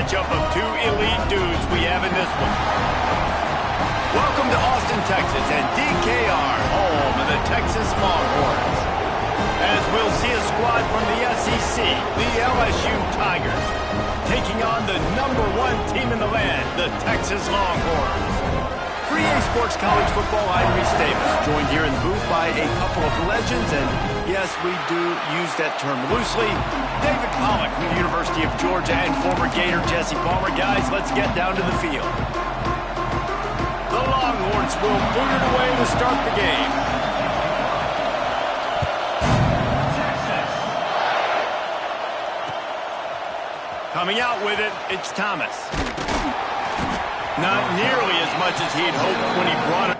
matchup of two elite dudes we have in this one. Welcome to Austin, Texas, and DKR, home of the Texas Longhorns. As we'll see a squad from the SEC, the LSU Tigers, taking on the #1 team in the land, the Texas Longhorns. For EA Sports College Football, I'm Reese Davis, joined here in the booth by a couple of legends, and yes, we do use that term loosely. David Pollack from the University of Georgia and former Gator Jesse Palmer. Guys, let's get down to the field. The Longhorns will boot it away to start the game. Coming out with it, it's Thomas. Not nearly as much as he'd hoped when he brought it.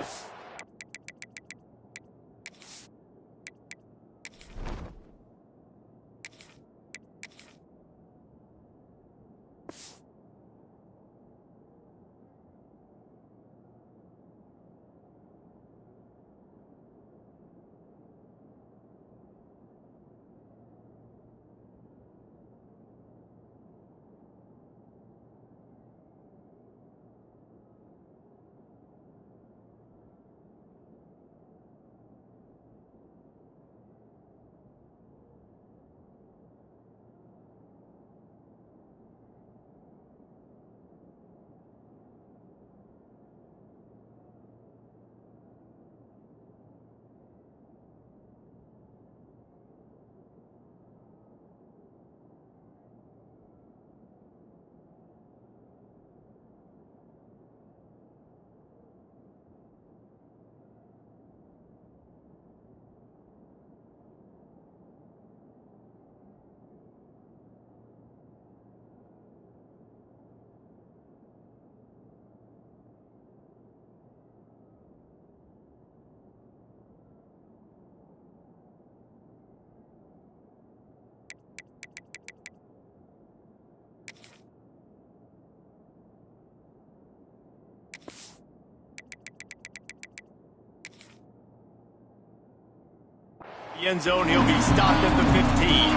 The end zone, he'll be stopped at the 15.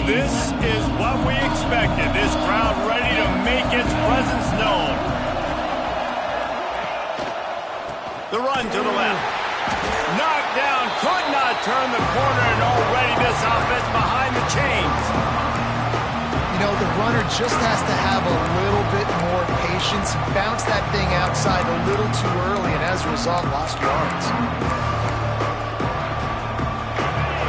This is what we expected. This crowd ready to make its presence known. The run to the left. Knocked down, could not turn the corner, and already this offense behind the chains. You know, the runner just has to have a little bit more patience. Bounce that thing outside a little too early, and as a result, lost yards.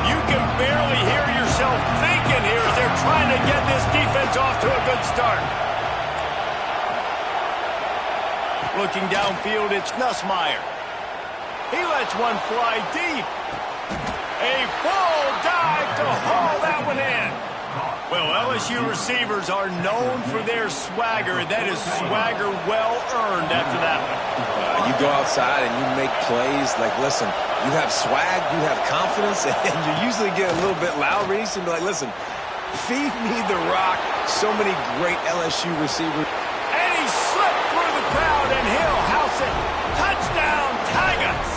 You can barely hear yourself thinking here as they're trying to get this defense off to a good start. Looking downfield, it's Nussmeier. He lets one fly deep. A full dive to haul that one in. Well, LSU receivers are known for their swagger, and that is swagger well earned after that one. You go outside and you make plays. Like, listen, you have swag, you have confidence, and you usually get a little bit loud, Reese, and be like, listen, feed me the rock. So many great LSU receivers. And he slipped through the crowd, and he'll house it. Touchdown, Tigers.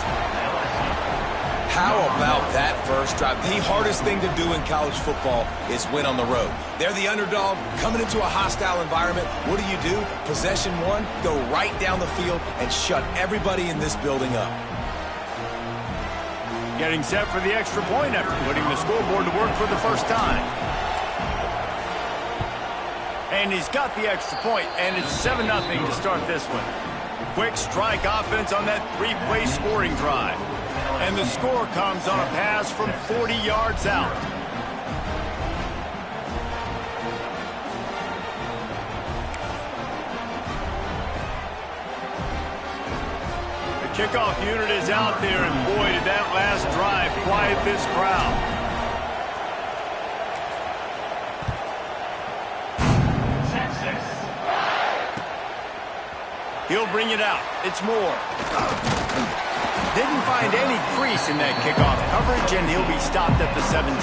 How about that first drive? The hardest thing to do in college football is win on the road. They're the underdog, coming into a hostile environment. What do? Possession one, go right down the field and shut everybody in this building up. Getting set for the extra point after putting the scoreboard to work for the first time. And he's got the extra point, and it's 7-0 to start this one. Quick strike offense on that three-play scoring drive. And the score comes on a pass from 40 yards out. The kickoff unit is out there, and boy, did that last drive quiet this crowd. He'll bring it out. It's Moore. Didn't find any crease in that kickoff coverage, and he'll be stopped at the 17.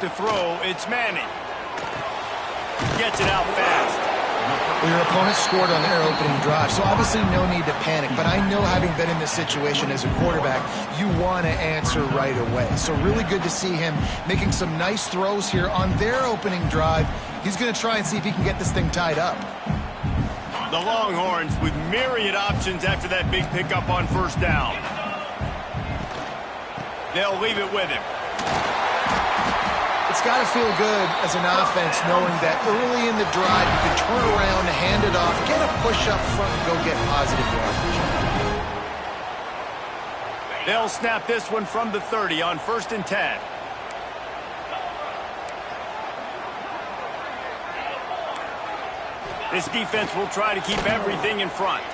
to throw. It's Manning. Gets it out fast. Well, your opponent scored on their opening drive, so obviously no need to panic. But I know, having been in this situation as a quarterback, you want to answer right away. So really good to see him making some nice throws here on their opening drive. He's going to try and see if he can get this thing tied up. The Longhorns with myriad options after that big pickup on first down. They'll leave it with him. It's got to feel good as an offense knowing that early in the drive you can turn around, hand it off, get a push up front, and go get positive yardage. They'll snap this one from the 30 on 1st and 10. This defense will try to keep everything in front.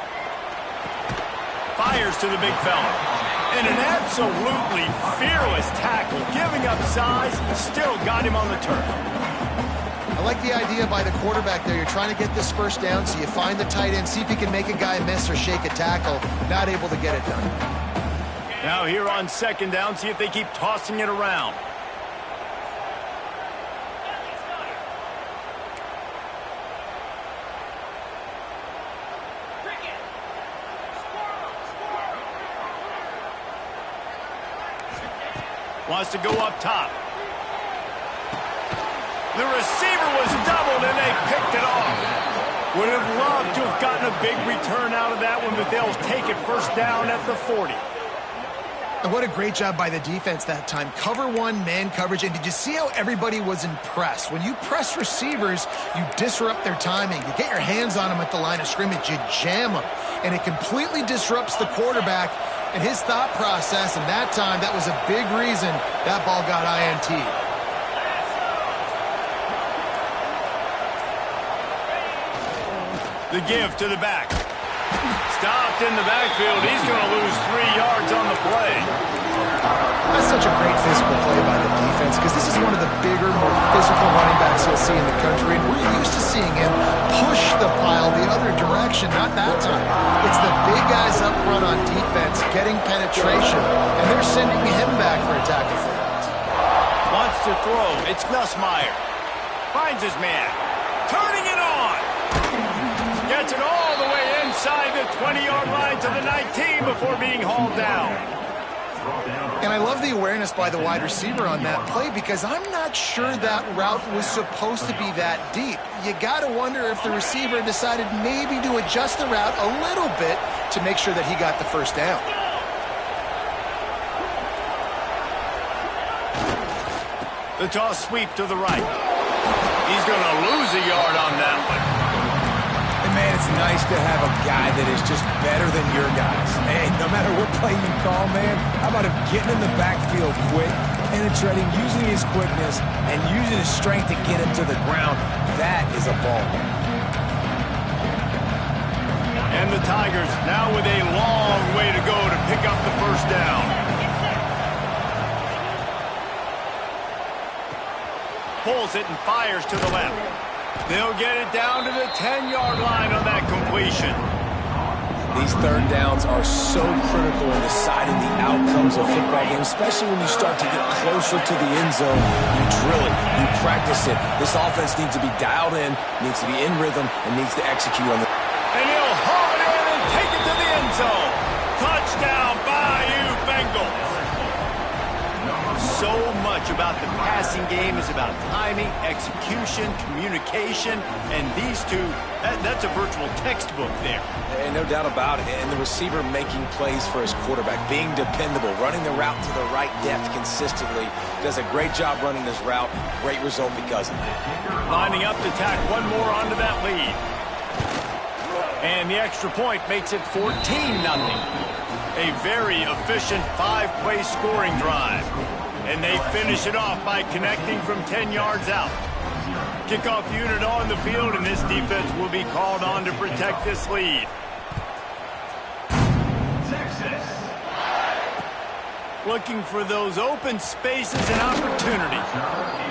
Fires to the big fella. And an absolutely fearless tackle, giving up size, still got him on the turf. I like the idea by the quarterback there. You're trying to get this first down, so you find the tight end, see if he can make a guy miss or shake a tackle. Not able to get it done. Now here on 2nd down, see if they keep tossing it around. Wants to go up top. The receiver was doubled and they picked it off. Would have loved to have gotten a big return out of that one, but they'll take it first down at the 40. And what a great job by the defense that time. Cover one, man coverage. And did you see how everybody was impressed? When you press receivers, you disrupt their timing. You get your hands on them at the line of scrimmage. You jam them. And it completely disrupts the quarterback and his thought process. And that time, that was a big reason that ball got INT. The give to the back. Stopped in the backfield. He's going to lose 3 yards on the play. That's such a great physical play by the defense, because this is one of the bigger, more physical running backs you'll see in the country, and we're used to seeing him push the pile the other direction, not that time. It's the big guys up front on defense getting penetration, and they're sending him back for a tackle for that. Wants to throw. It's Nussmeier. Finds his man. Turning it on. Gets it all the way inside the 20-yard line to the 19 before being hauled down. And I love the awareness by the wide receiver on that play, because I'm not sure that route was supposed to be that deep. You got to wonder if the receiver decided maybe to adjust the route a little bit to make sure that he got the first down. The toss sweep to the right. He's going to lose a yard on that one. Man, it's nice to have a guy that is just better than your guys. Hey, no matter what play you call, man, how about him getting in the backfield quick, penetrating, using his quickness, and using his strength to get him to the ground? That is a ball. And the Tigers now with a long way to go to pick up the first down. Pulls it and fires to the left. They'll get it down to the 10-yard line on that completion. These 3rd downs are so critical in deciding the outcomes of football games, especially when you start to get closer to the end zone. You drill it, you practice it. This offense needs to be dialed in, needs to be in rhythm, and needs to execute on the... And he'll haul it in and take it to the end zone. Touchdown, Bayou Bengals. So much about the passing game is about timing, execution, communication, and these two, that's a virtual textbook there. And no doubt about it. And the receiver making plays for his quarterback, being dependable, running the route to the right depth consistently. Does a great job running this route. Great result because of that. Lining up to tack one more onto that lead. And the extra point makes it 14-0. A very efficient 5-play scoring drive. And they finish it off by connecting from 10 yards out. Kickoff unit on the field, and this defense will be called on to protect this lead. Texas. Looking for those open spaces and opportunities.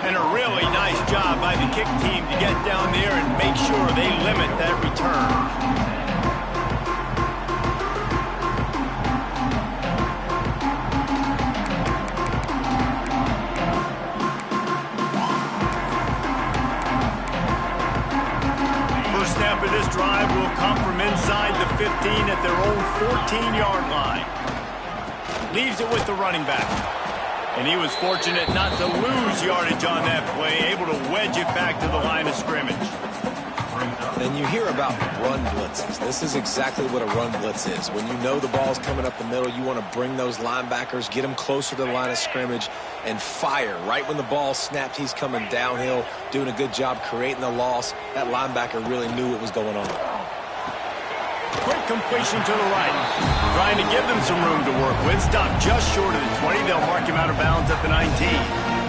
And a really nice job by the kick team to get down there and make sure they limit that return. of this drive will come from inside the 15 at their own 14-yard line. Leaves it with the running back. And he was fortunate not to lose yardage on that play, able to wedge it back to the line of scrimmage. And you hear about run blitzes. This is exactly what a run blitz is. When you know the ball's coming up the middle, you want to bring those linebackers, get them closer to the line of scrimmage, and fire. Right when the ball snapped, he's coming downhill, doing a good job creating the loss. That linebacker really knew what was going on. Quick completion to the right. Trying to give them some room to work with. Stopped just short of the 20. They'll mark him out of bounds at the 19.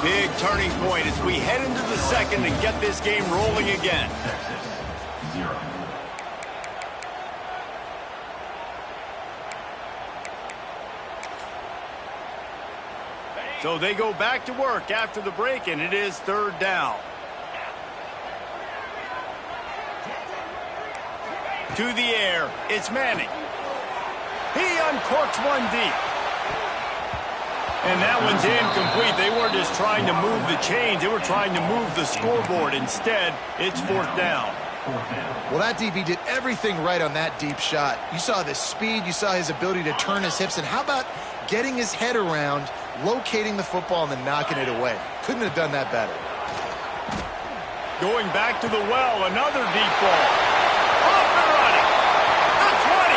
Big turning point as we head into the second and get this game rolling again. So they go back to work after the break, and it is third down. To the air, it's Manning. He uncorks one deep. And that one's incomplete. They weren't just trying to move the chains. They were trying to move the scoreboard. Instead, it's fourth down. Well, that DB did everything right on that deep shot. You saw the speed. You saw his ability to turn his hips. And how about getting his head around, locating the football, and then knocking it away? Couldn't have done that better. Going back to the well, another deep ball. Off and running. The 20.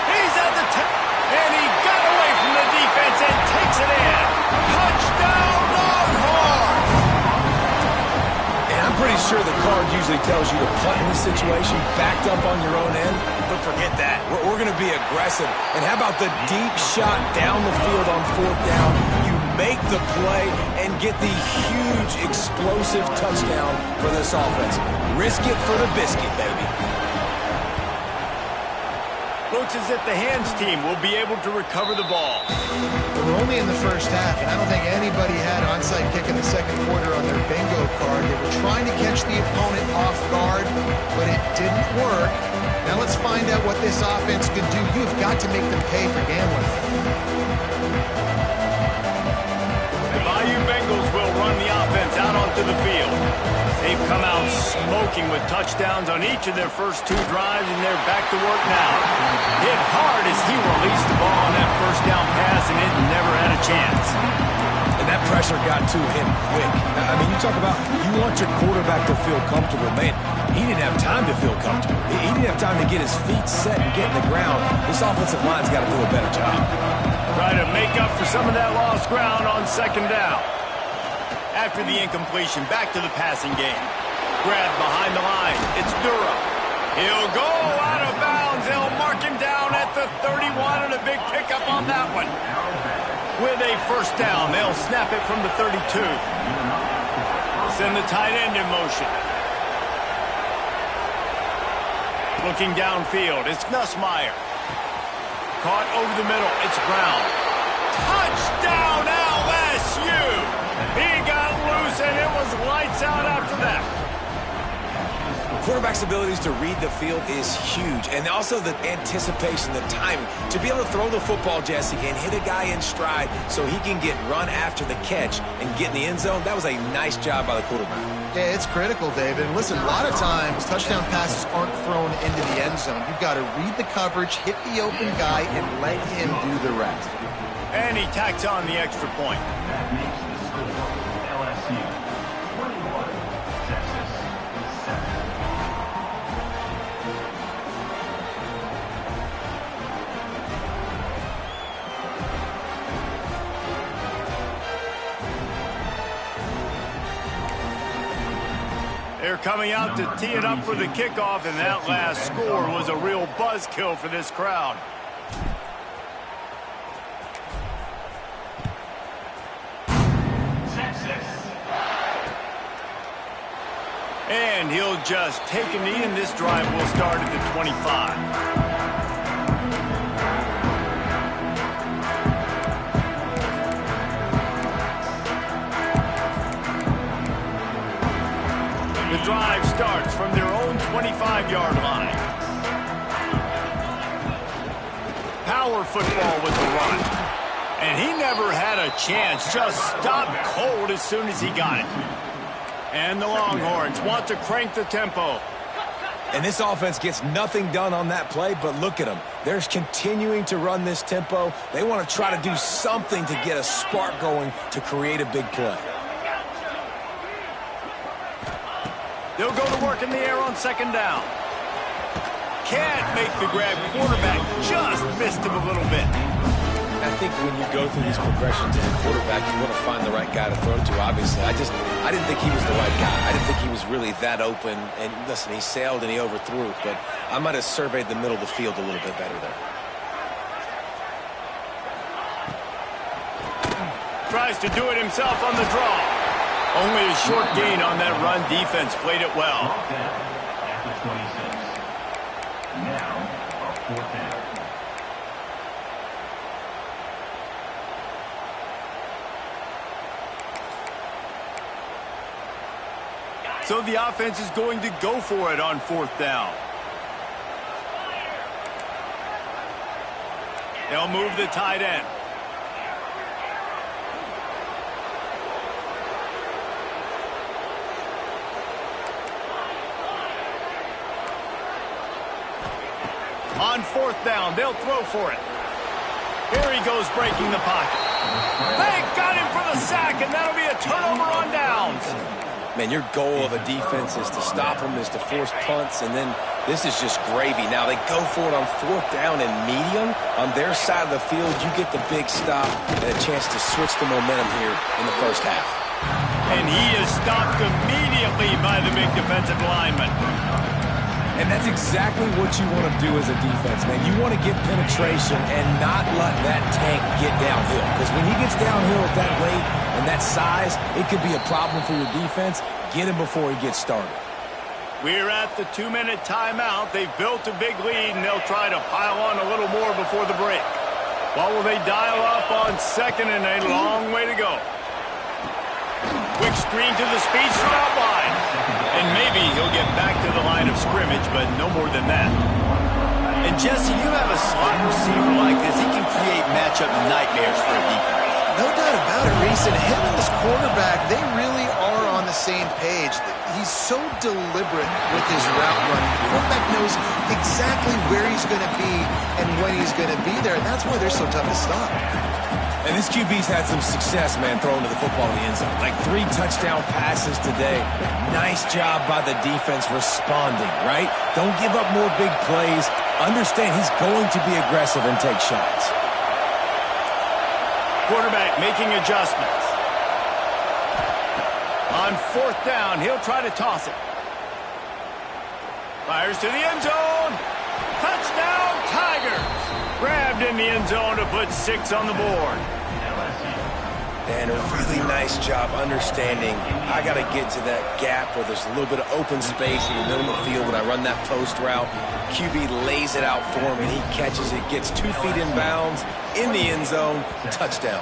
He's at the 10. And he got away from the defense and takes it in. Touchdown, Longhorns! And I'm pretty sure the card usually tells you to punt in this situation, backed up on your own end. But forget that. We're going to be aggressive. And how about the deep shot down the field on fourth down? You make the play and get the huge explosive touchdown for this offense. Risk it for the biscuit, baby. Looks as if the hands team will be able to recover the ball. We're only in the first half, and I don't think anybody had onside kick in the second quarter on their bingo card. They were trying to catch the opponent off guard, but it didn't work. Now let's find out what this offense could do. You've got to make them pay for gambling. The Bayou Bengals will run the offense out onto the field. They've come out smoking with touchdowns on each of their first two drives, and they're back to work now. Hit hard as he released the ball on that first down pass, and it never had a chance. And that pressure got to him quick. I mean, you talk about you want your quarterback to feel comfortable. Man, he didn't have time to feel comfortable. He didn't have time to get his feet set and get in the ground. This offensive line's got to do a better job. Try to make up for some of that lost ground on second down. After the incompletion, back to the passing game. Grabbed behind the line. It's Durham. He'll go out of bounds. They'll mark him down at the 31, and a big pickup on that one. With a first down, they'll snap it from the 32. Send the tight end in motion. Looking downfield, it's Nussmeier. Caught over the middle, it's Brown. Touchdown, LSU! He got loose, and it was lights out after that. Quarterback's abilities to read the field is huge, and also the anticipation, the timing. To be able to throw the football, Jesse, and hit a guy in stride so he can get run after the catch and get in the end zone, that was a nice job by the quarterback. Yeah, it's critical, David. And listen, a lot of times touchdown passes aren't thrown into the end zone. You've got to read the coverage, hit the open guy, and let him do the rest. And he tacks on the extra point. That makes the score LSU 21, Texas 7. They're coming out to tee it up for the kickoff, and that last score was a real buzzkill for this crowd. And he'll just take a knee, and this drive will start at the 25. starts from their own 25-yard line. Power football with the run. And he never had a chance. Just stopped cold as soon as he got it. And the Longhorns want to crank the tempo. And this offense gets nothing done on that play, but look at them. They're continuing to run this tempo. They want to try to do something to get a spark going to create a big play. They'll go to work in the air on second down. Can't make the grab. Quarterback just missed him a little bit. I think when you go through these progressions as a quarterback, you want to find the right guy to throw to, obviously. I didn't think he was the right guy. I didn't think he was really that open. And listen, he sailed and he overthrew, but I might have surveyed the middle of the field a little bit better there. Tries to do it himself on the draw. Only a short gain on that run. Defense played it well. At the 26. Now, a fourth down. So the offense is going to go for it on fourth down. They'll move the tight end. On fourth down, they'll throw for it. Here he goes, breaking the pocket. They got him for the sack, and that'll be a turnover on downs. Man, your goal of a defense is to stop them, is to force punts, and then this is just gravy. Now, they go for it on fourth down and medium. On their side of the field, you get the big stop and a chance to switch the momentum here in the first half. And he is stopped immediately by the big defensive lineman. And that's exactly what you want to do as a defense, man. You want to get penetration and not let that tank get downhill. Because when he gets downhill at that weight and that size, it could be a problem for your defense. Get him before he gets started. We're at the 2-minute timeout. They've built a big lead, and they'll try to pile on a little more before the break. What will they dial up on second and a long way to go? Quick screen to the speedster out wide. And maybe he'll get back to the line of scrimmage, but no more than that. And Jesse, you have a slot receiver like this. He can create matchup nightmares for a defense. No doubt about it, Reese. And him and this quarterback, they really are on the same page. He's so deliberate with his route running. The quarterback knows exactly where he's going to be and when he's going to be there, and that's why they're so tough to stop. And this QB's had some success, man, throwing to the football in the end zone. Like 3 touchdown passes today. Nice job by the defense responding, right? Don't give up more big plays. Understand he's going to be aggressive and take shots. Quarterback making adjustments. On fourth down, he'll try to toss it. Fires to the end zone. Touchdown, Tigers. Grabbed in the end zone to put 6 on the board. And a really nice job understanding I got to get to that gap where there's a little bit of open space in the middle of the field when I run that post route. QB lays it out for him, and he catches it, gets 2 feet in bounds, in the end zone, touchdown.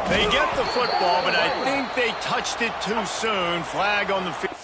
They get the football, but I think they touched it too soon. Flag on the field.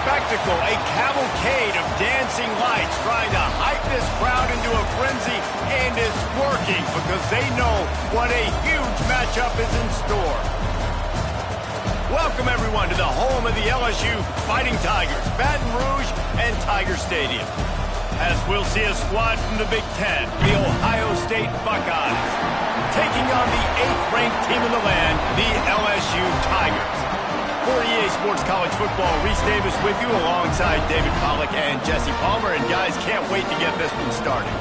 spectacle, a cavalcade of dancing lights trying to hype this crowd into a frenzy, and it's working because they know what a huge matchup is in store. Welcome, everyone, to the home of the LSU Fighting Tigers, Baton Rouge and Tiger Stadium. As we'll see a squad from the Big Ten, the Ohio State Buckeyes, taking on the 8th-ranked team in the land, the LSU Tigers. For EA Sports College Football, Reese Davis with you alongside David Pollack and Jesse Palmer. And guys, can't wait to get this one started.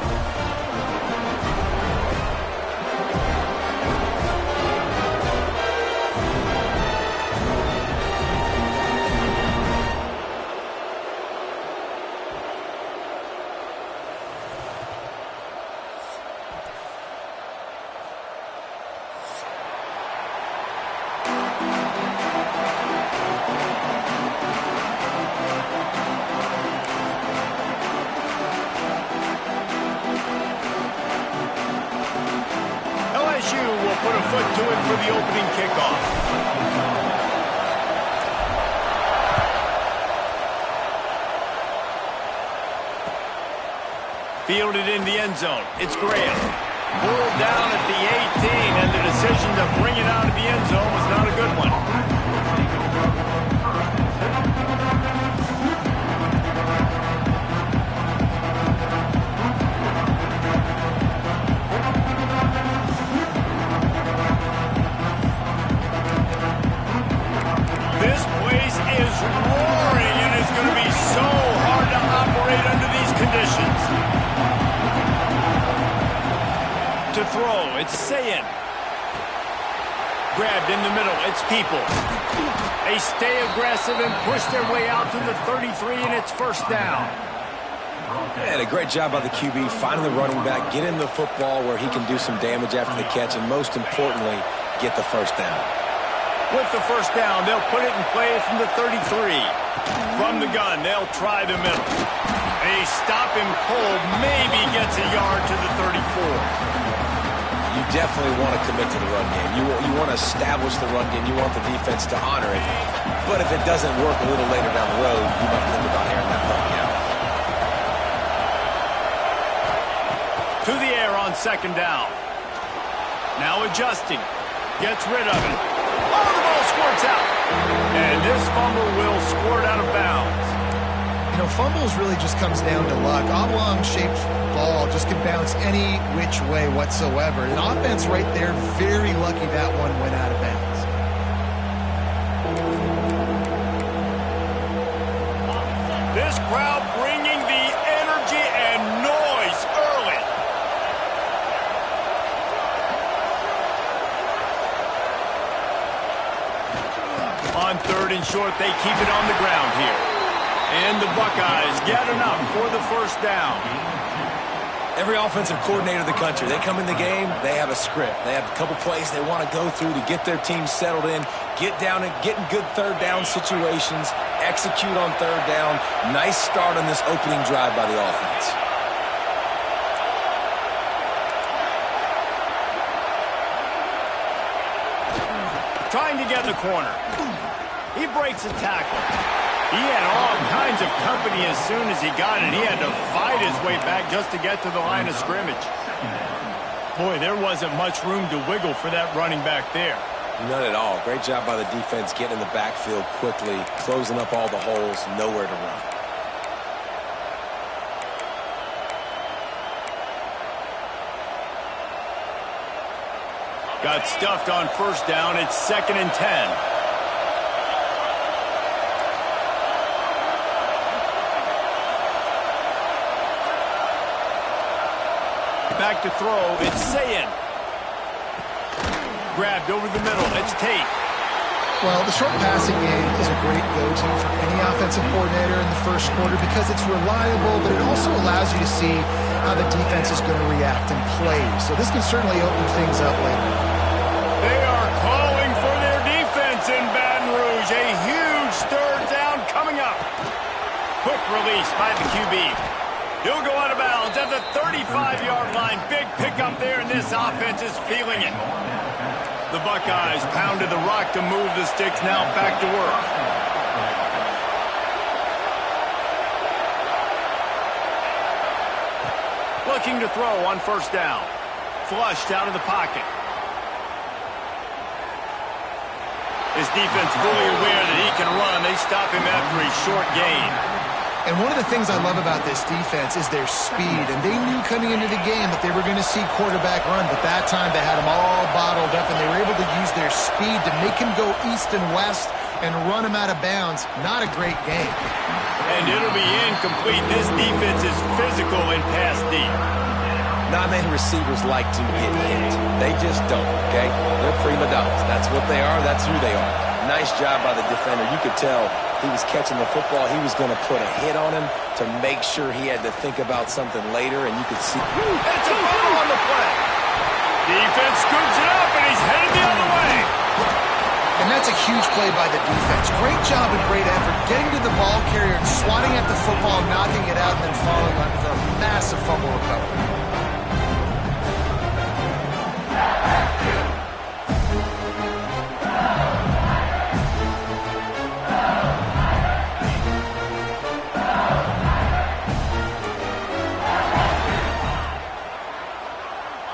Put a foot to it for the opening kickoff. Fielded in the end zone. It's Graham. Pulled down at the 18, and the decision to bring it out of the end zone was not a good one. This place is roaring, and it's going to be so hard to operate under these conditions. To throw, it's Sayin. Grabbed in the middle, it's Peoples. They stay aggressive and push their way out to the 33, and it's first down. And a great job by the QB, finding the running back, get him the football where he can do some damage after the catch, and most importantly, get the first down. With the first down, they'll put it in play from the 33. From the gun, they'll try the middle. They stop him cold, maybe gets a yard to the 34. You definitely want to commit to the run game. You want to establish the run game. You want the defense to honor it. But if it doesn't work a little later down the road, you might think about airing that puppy out. To the air on second down. Now adjusting. Gets rid of it. Oh, the ball squirts out. And this fumble will squirt out of bounds. You know, fumbles really just comes down to luck. Oblong-shaped ball just can bounce any which way whatsoever. An offense right there, very lucky that one went out of bounds. This crowd bringing the energy and noise early. On third and short, they keep it on the ground here. And the Buckeyes get enough for the first down. Every offensive coordinator in the country, they come in the game, they have a script. They have a couple plays they want to go through to get their team settled in, get down and get in good third down situations, execute on third down. Nice start on this opening drive by the offense. Trying to get in the corner. He breaks a tackle. He had all kinds of company as soon as he got it. He had to fight his way back just to get to the line of scrimmage. Boy, there wasn't much room to wiggle for that running back there. None at all. Great job by the defense getting in the backfield quickly, closing up all the holes, nowhere to run. Got stuffed on first down. It's 2nd and 10. Back to throw, it's Sayin. Grabbed over the middle, it's Tate. Well, the short passing game is a great go-to for any offensive coordinator in the first quarter because it's reliable, but it also allows you to see how the defense is going to react and play. So this can certainly open things up later. They are calling for their defense in Baton Rouge. A huge third down coming up. Quick release by the QB. He'll go out of bounds at the 35-yard line. Big pickup there, and this offense is feeling it. The Buckeyes pounded the rock to move the sticks. Now back to work. looking to throw on first down. Flushed out of the pocket. His defense fully aware that he can run. They stop him after a short gain. And one of the things I love about this defense is their speed. And they knew coming into the game that they were going to see quarterback run. But that time they had him all bottled up, and they were able to use their speed to make him go east and west and run him out of bounds. Not a great game. And it'll be incomplete. This defense is physical in pass deep. Not many receivers like to get hit. They just don't, okay? They're prima donnas. That's what they are. That's who they are. Nice job by the defender. You could tell he was catching the football. He was going to put a hit on him to make sure he had to think about something later, and you could see. It's a fumble on the play. Defense scoops it up, and he's headed the other way. And that's a huge play by the defense. Great job and great effort getting to the ball carrier and swatting at the football, knocking it out, and then following on with a massive fumble recovery.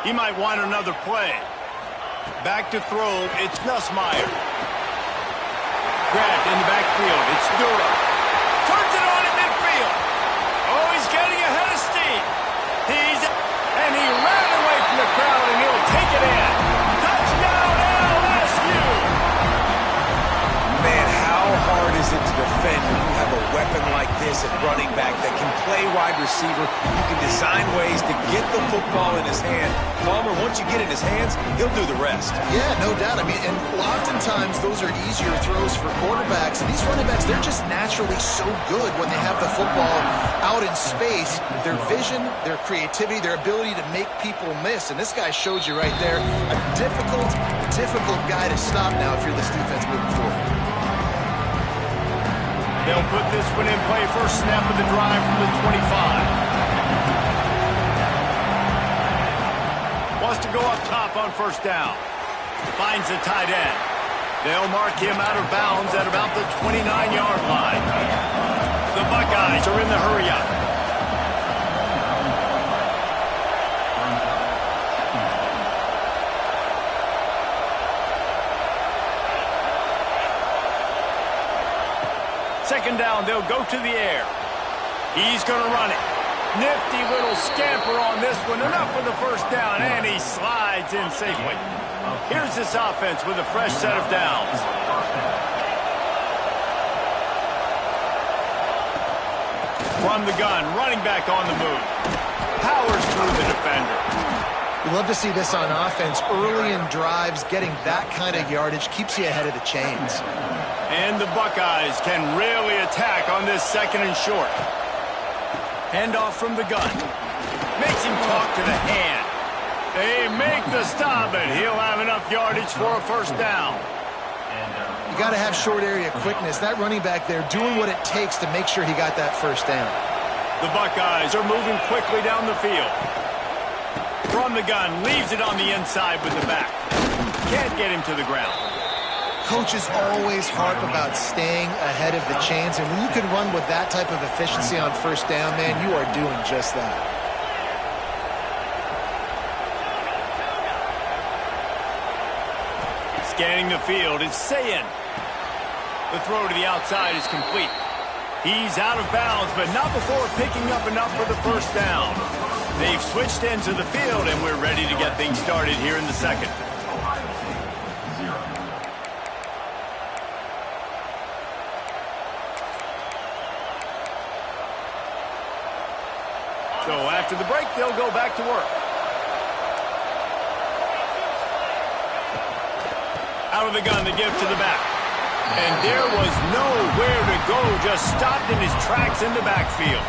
He might want another play. Back to throw, it's Nussmeier. Grabbed in the backfield, it's Dura. Turns it on in midfield. Oh, he's getting ahead of steam. And he ran away from the crowd, and he'll take it in. Touchdown, LSU! Man, how hard is it to defend when you have a weapon like this at running back that can play wide receiver? You can design ways to get the football in his hand. Palmer, once you get it in his hands, he'll do the rest. Yeah, no doubt. I mean, and oftentimes those are easier throws for quarterbacks. And these running backs, they're just naturally so good when they have the football out in space. Their vision, their creativity, their ability to make people miss. And this guy showed you right there a difficult guy to stop now if you're this defense moving forward. They'll put this one in play. First snap of the drive from the 25. Wants to go up top on first down. Finds the tight end. They'll mark him out of bounds at about the 29-yard line. The Buckeyes are in the hurry-up. Second down, they'll go to the air. He's going to run it. Nifty little scamper on this one. Enough for the first down, and he slides in safely. Here's this offense with a fresh set of downs. From the gun, running back on the move. Powers through the defender. We love to see this on offense. Early in drives, getting that kind of yardage keeps you ahead of the chains. And the Buckeyes can really attack on this second and short. Handoff from the gun. Makes him talk to the hand. They make the stop, and he'll have enough yardage for a first down. You got to have short area quickness. That running back there doing what it takes to make sure he got that first down. The Buckeyes are moving quickly down the field. From the gun, leaves it on the inside with the back. Can't get him to the ground. Coaches always harp about staying ahead of the chains, and when you can run with that type of efficiency on first down, man, you are doing just that. Scanning the field, it's Sayin. The throw to the outside is complete. He's out of bounds, but not before picking up enough for the first down. They've switched into the field, and we're ready to get things started here in the second. So after the break, they'll go back to work. Out of the gun, the give to the back. And there was nowhere to go, just stopped in his tracks in the backfield.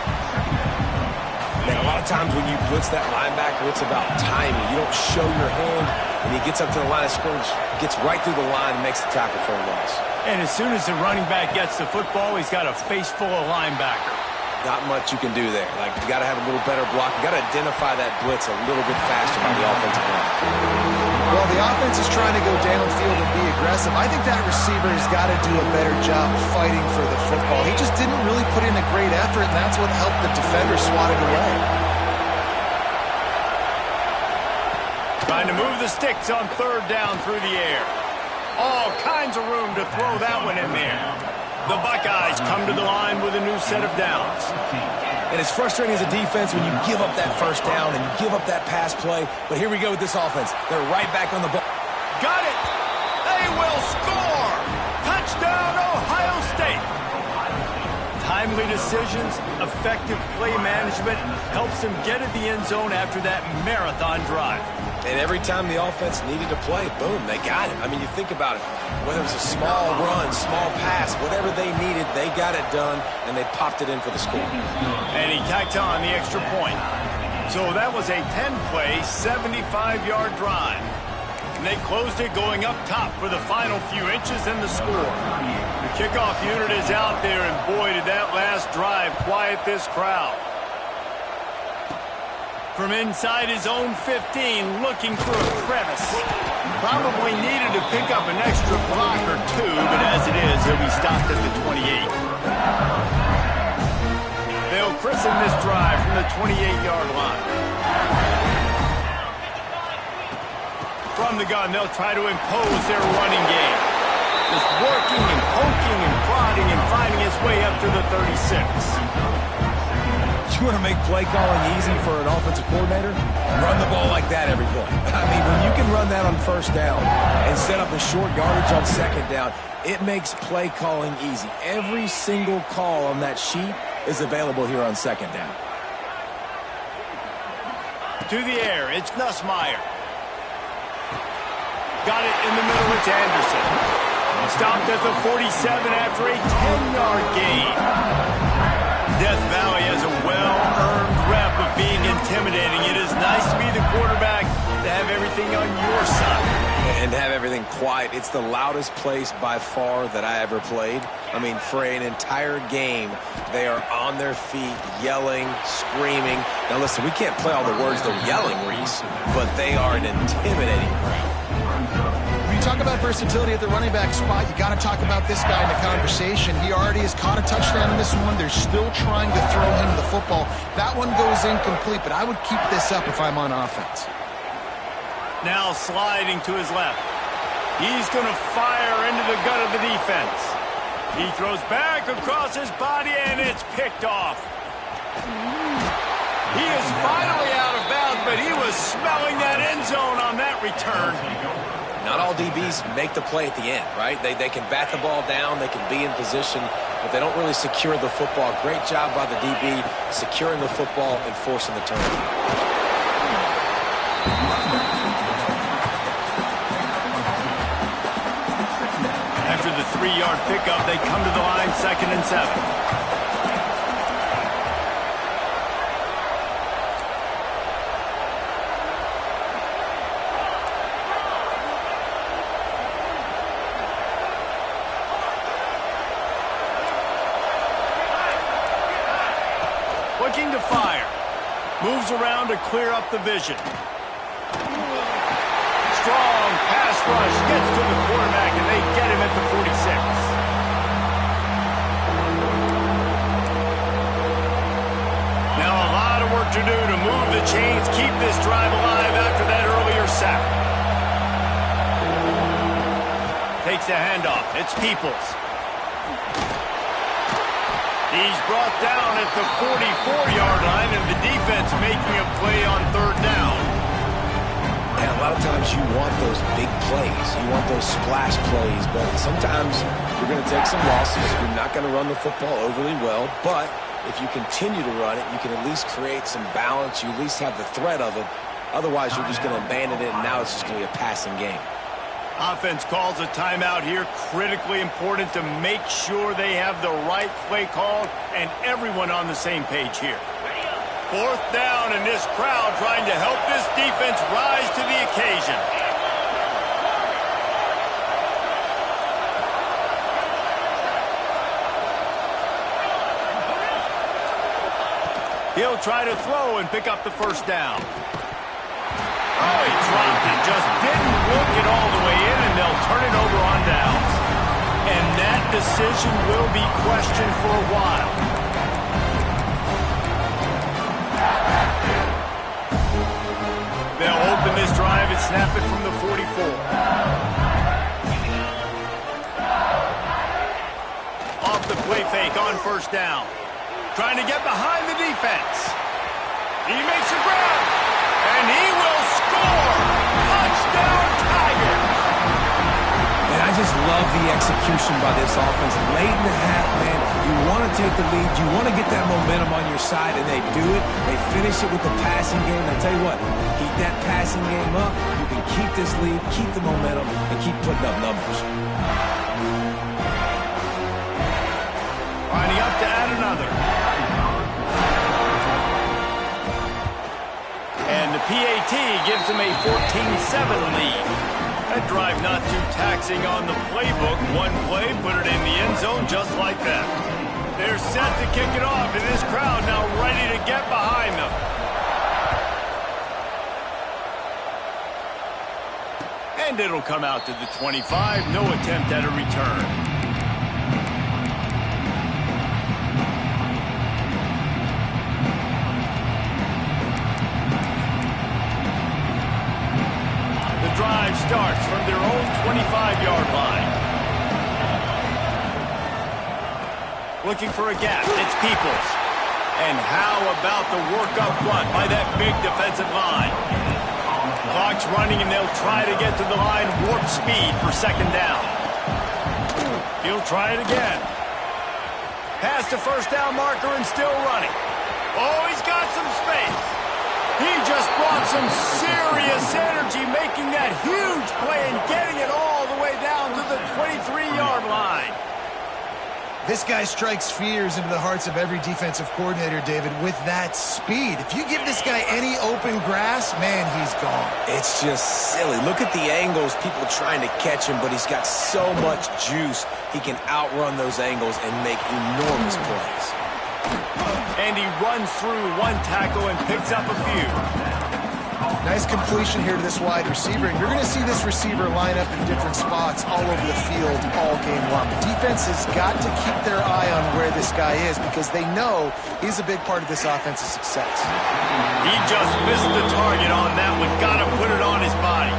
Man, a lot of times when you blitz that linebacker, it's about timing. You don't show your hand, and he gets up to the line of scrimmage, gets right through the line, and makes the tackle for a loss. And as soon as the running back gets the football, he's got a face full of linebacker. Not much you can do there. Like, you got to have a little better block. You got to identify that blitz a little bit faster by the offensive line. Well, the offense is trying to go downfield and be aggressive. I think that receiver has got to do a better job fighting for the football. He just didn't really put in a great effort, and that's what helped the defender swat it away. Trying to move the sticks on third down through the air. All kinds of room to throw that one in there. The Buckeyes come to the line with a new set of downs. And it's frustrating as a defense when you give up that first down and you give up that pass play. But here we go with this offense. They're right back on the ball. Got it! They will score! Touchdown, Ohio State! Timely decisions, effective play management helps them get at the end zone after that marathon drive. And every time the offense needed to play, boom, they got it. I mean, you think about it. Whether it was a small run, small pass, whatever they needed, they got it done, and they popped it in for the score. And he tacked on the extra point. So that was a 10-play, 75-yard drive. And they closed it going up top for the final few inches in the score. The kickoff unit is out there, and boy, did that last drive quiet this crowd. From inside his own 15, looking for a crevice. Probably needed to pick up an extra block or two, but as it is, he'll be stopped at the 28. They'll christen this drive from the 28-yard line. From the gun, they'll try to impose their running game. Just working and poking and prodding and finding his way up to the 36. You want to make play calling easy for an offensive coordinator? Run the ball like that every play. I mean, when you can run that on first down and set up a short yardage on second down, it makes play calling easy. Every single call on that sheet is available here on second down. To the air, it's Nussmeier. Got it in the middle, it's Anderson. Stopped at the 47 after a 10-yard gain. Death Valley has a well-earned rep of being intimidating. It is nice to be the quarterback, to have everything on your side. And to have everything quiet. It's the loudest place by far that I ever played. I mean, for an entire game, they are on their feet, yelling, screaming. Now listen, we can't play all the words they're yelling, Reese, but they are an intimidating crowd. When you talk about versatility at the running back spot, you got to talk about this guy in the conversation. He already has caught a touchdown in this one. They're still trying to throw him the football. That one goes incomplete, but I would keep this up if I'm on offense. Now sliding to his left. He's going to fire into the gut of the defense. He throws back across his body, and it's picked off. He is finally out of bounds, but he was smelling that end zone on that return. Not all DBs make the play at the end, right? They can bat the ball down, they can be in position, but they don't really secure the football. Great job by the DB securing the football and forcing the turnover. After the 3-yard pickup, they come to the line, 2nd and 7. Looking to fire. Moves around to clear up the vision. Strong pass rush. Gets to the quarterback, and they get him at the 46. Now a lot of work to do to move the chains, keep this drive alive after that earlier sack. Takes the handoff. It's Peoples. He's brought down at the 44-yard line, and the defense making a play on 3rd down. And a lot of times you want those big plays. You want those splash plays, but sometimes you're going to take some losses. You're not going to run the football overly well, but if you continue to run it, you can at least create some balance. You at least have the threat of it. Otherwise, you're just going to abandon it, and now it's just going to be a passing game. Offense calls a timeout here. Critically important to make sure they have the right play call and everyone on the same page here. 4th down, and this crowd trying to help this defense rise to the occasion. He'll try to throw and pick up the 1st down. Oh, he dropped it. Just didn't look it all the way in, and they'll turn it over on downs. And that decision will be questioned for a while. They'll open this drive at snap it from the 44. Off the play fake on first down. Trying to get behind the defense. He makes a grab, and he will score! Touchdown, Tigers! And I just love the execution by this offense. Late in the half, man, you want to take the lead. You want to get that momentum on your side, and they do it. They finish it with the passing game. I'll tell you what, keep that passing game up. You can keep this lead, keep the momentum, and keep putting up numbers. Lining up to add another. And the PAT gives them a 14-7 lead. That drive not too taxing on the playbook. One play, put it in the end zone just like that. They're set to kick it off, and this crowd now ready to get behind them. And it'll come out to the 25. No attempt at a return. Drive starts from their own 25-yard line. Looking for a gap. It's Peoples. And how about the work up front by that big defensive line? Clock's running, and they'll try to get to the line warp speed for second down. He'll try it again. Past the first down marker and still running. Oh, he's got some space. He just brought some serious energy, making that huge play and getting it all the way down to the 23-yard line. This guy strikes fears into the hearts of every defensive coordinator, David, with that speed. If you give this guy any open grass, man, he's gone. It's just silly. Look at the angles, people trying to catch him, but he's got so much juice. He can outrun those angles and make enormous plays. And he runs through one tackle and picks up a few. Nice completion here to this wide receiver. And you're going to see this receiver line up in different spots all over the field all game long. The defense has got to keep their eye on where this guy is because they know he's a big part of this offense's success. He just missed the target on that one. Got to put it on his body.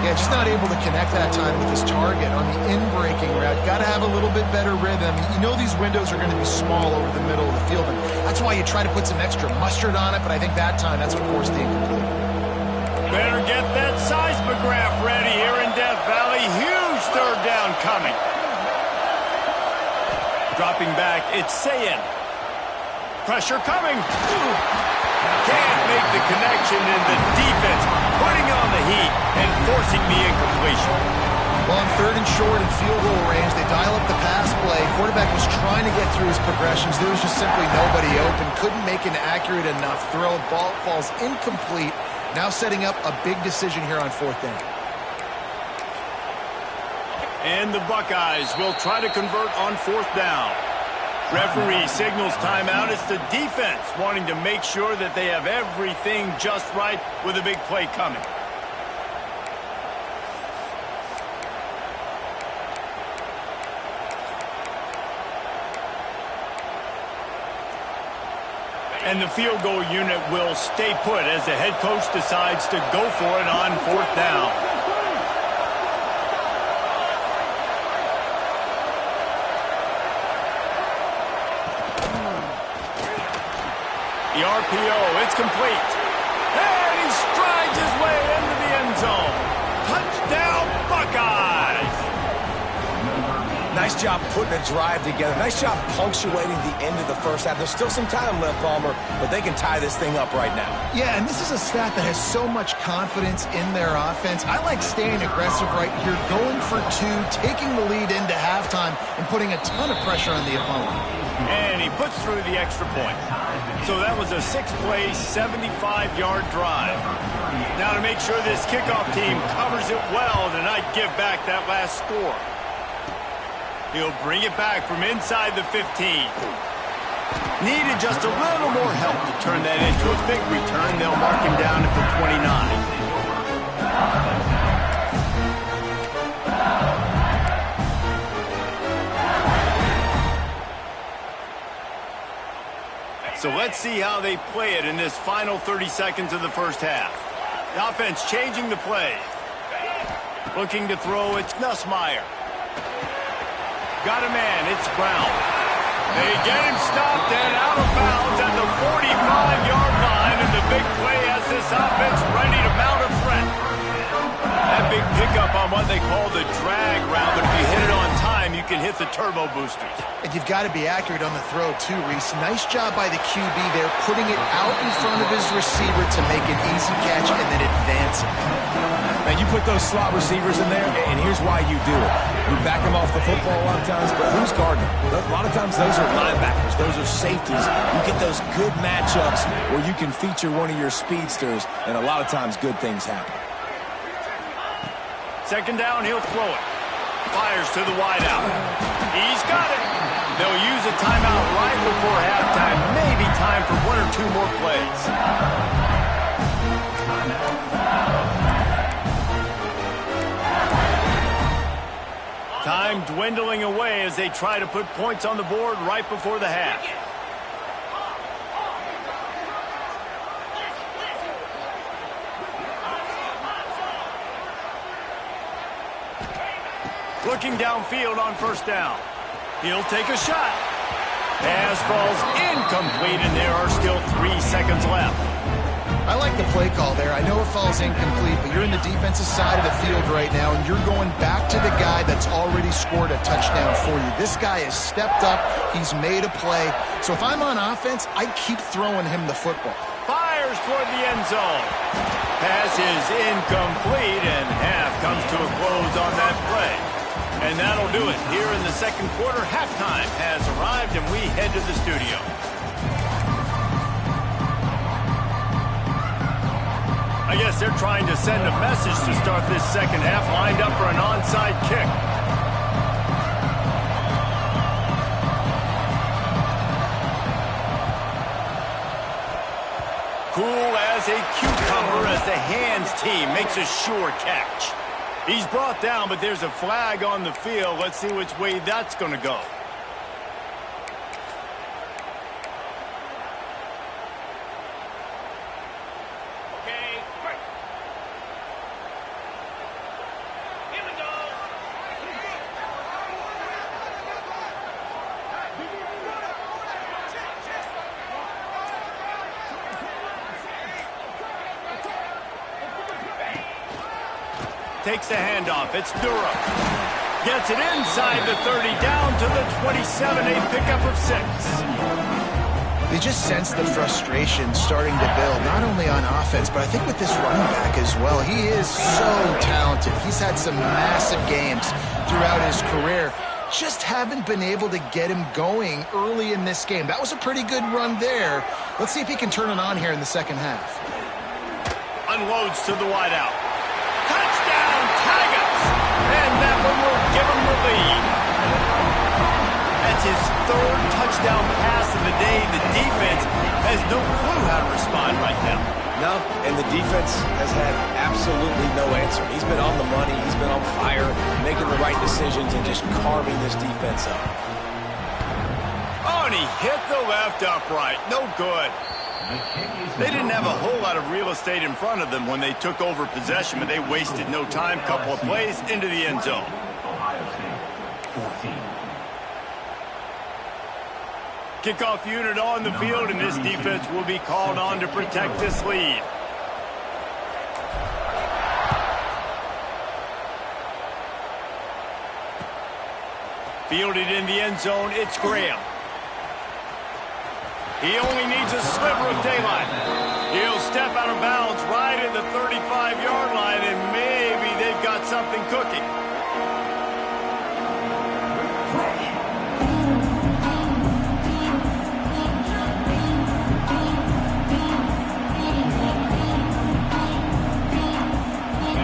Yeah, just not able to connect that time with his target on the in-breaking route. Got to have a little bit better rhythm. You know these windows are going to be small over the middle of the field, and that's why you try to put some extra mustard on it, but I think that time that's what forced the incomplete. Better get that seismograph ready here in Death Valley. Huge third down coming. Dropping back, it's Sayin. Pressure coming. Can't make the connection, and the defense putting on the heat and forcing the incompletion. Well, on third and short and field goal range, they dial up the pass play. Quarterback was trying to get through his progressions. There was just simply nobody open. Couldn't make an accurate enough throw. Ball falls incomplete. Now setting up a big decision here on fourth down. And the Buckeyes will try to convert on fourth down. Referee signals timeout. It's the defense wanting to make sure that they have everything just right with a big play coming. And the field goal unit will stay put as the head coach decides to go for it on fourth down. The RPO, it's complete. And he strides his way into the end zone. Touchdown, Buckeyes! Nice job putting a drive together. Nice job punctuating the end of the first half. There's still some time left, Palmer, but they can tie this thing up right now. Yeah, and this is a staff that has so much confidence in their offense. I like staying aggressive right here, going for two, taking the lead into halftime, and putting a ton of pressure on the opponent. And he puts through the extra point. So that was a 6-play, 75-yard drive. Now to make sure this kickoff team covers it well to not give back that last score. He'll bring it back from inside the 15. Needed just a little more help to turn that into a big return. They'll mark him down at the 29. So let's see how they play it in this final 30 seconds of the first half. The offense changing the play. Looking to throw, it's Nussmeier. Got a man, it's Brown. They get him stopped and out of bounds at the 45-yard line, and the big play has this offense ready to mount a threat. That big pickup on what they call the drag route, but if you hit it on time, you can hit the turbo boosters. And you've got to be accurate on the throw, too, Reese. Nice job by the QB there, putting it out in front of his receiver to make an easy catch and then advance it. Man, you put those slot receivers in there, and here's why you do it. You back them off the football a lot of times, but who's guarding them? A lot of times those are linebackers. Those are safeties. You get those good matchups where you can feature one of your speedsters, and a lot of times good things happen. Second down, he'll throw it. Fires to the wideout. He's got it. They'll use a timeout right before halftime. Maybe time for one or two more plays. Time dwindling away as they try to put points on the board right before the half. Looking downfield on first down. He'll take a shot. Pass falls incomplete, and there are still 3 seconds left. I like the play call there. I know it falls incomplete, but you're in the defensive side of the field right now, and you're going back to the guy that's already scored a touchdown for you. This guy has stepped up. He's made a play. So if I'm on offense, I keep throwing him the football. Fires toward the end zone. Pass is incomplete, and half comes to a close on that play. And that'll do it. Here in the second quarter, halftime has arrived, and we head to the studio. I guess they're trying to send a message to start this second half, lined up for an onside kick. Cool as a cucumber as the hands team makes a sure catch. He's brought down, but there's a flag on the field. Let's see which way that's going to go. Okay, quick. Here we go. Takes the handoff. It's Durham. Gets it inside the 30, down to the 27, a pickup of 6. They just sense the frustration starting to build, not only on offense, but I think with this running back as well. He is so talented. He's had some massive games throughout his career. Just haven't been able to get him going early in this game. That was a pretty good run there. Let's see if he can turn it on here in the second half. Unloads to the wideout. Touchdown, Tigers! And that one will give him the lead. That's his 3rd touchdown pass of the day. The defense has no clue how to respond right now. No, and the defense has had absolutely no answer. He's been on the money. He's been on fire, making the right decisions and just carving this defense up. Oh, and he hit the left upright. No good. They didn't have a whole lot of real estate in front of them when they took over possession, but they wasted no time. Couple of plays into the end zone. Ohio State, 14. Kickoff unit on the field, and this defense will be called on to protect this lead. Fielded in the end zone, it's Graham. He only needs a sliver of daylight. He'll step out of bounds right at the 35-yard line, and maybe they've got something cooking.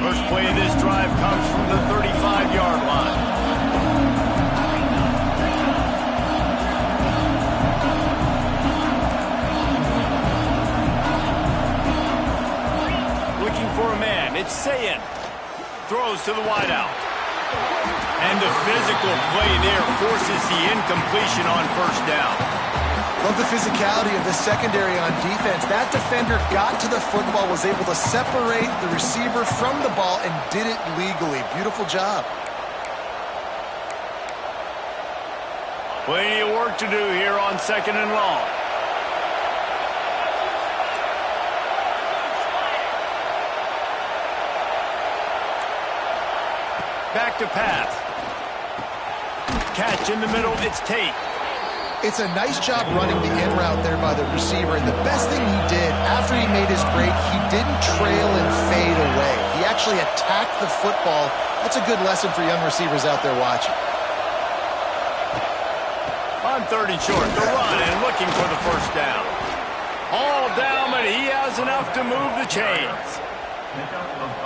First play of this drive comes from the 35-yard line. For a man, it's Sayin. Throws to the wideout. And the physical play there forces the incompletion on first down. Love the physicality of the secondary on defense. That defender got to the football, was able to separate the receiver from the ball, and did it legally. Beautiful job. Plenty of work to do here on 2nd and long. Back to pass. Catch in the middle, it's Tate. It's a nice job running the in route there by the receiver, and the best thing he did after he made his break, he didn't trail and fade away. He actually attacked the football. That's a good lesson for young receivers out there watching. On 3rd and short, the run and looking for the first down. All down, but he has enough to move the chains.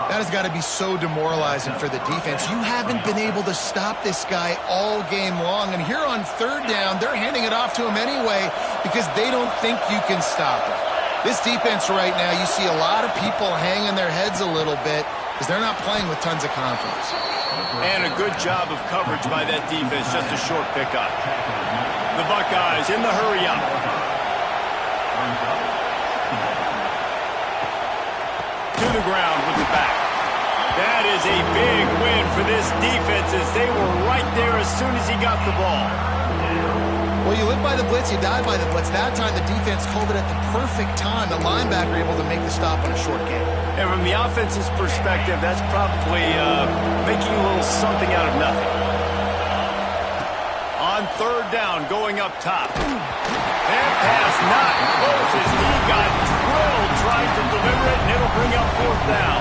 That has got to be so demoralizing for the defense. You haven't been able to stop this guy all game long. And here on 3rd down, they're handing it off to him anyway because they don't think you can stop him. This defense right now, you see a lot of people hanging their heads a little bit because they're not playing with tons of confidence. And a good job of coverage by that defense, just a short pickup. The Buckeyes in the hurry-up. To the ground with the back. That is a big win for this defense as they were right there as soon as he got the ball. Well, you live by the blitz, you die by the blitz. That time the defense called it at the perfect time. The linebacker able to make the stop on a short game. And from the offense's perspective, that's probably making a little something out of nothing. On 3rd down, going up top. That pass not close as he got drilled trying to deliver it, and it'll bring up 4th down.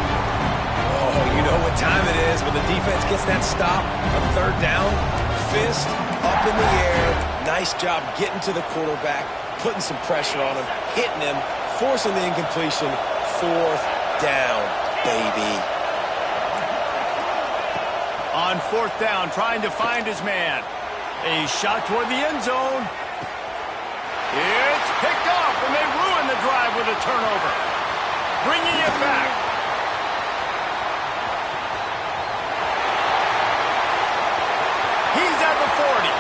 Oh, you know what time it is when the defense gets that stop on 3rd down. Fist up in the air. Nice job getting to the quarterback, putting some pressure on him, hitting him, forcing the incompletion. 4th down, baby. On 4th down, trying to find his man. A shot toward the end zone. It's picked off, and they ruin the drive with a turnover. Bringing it back. He's at the 40.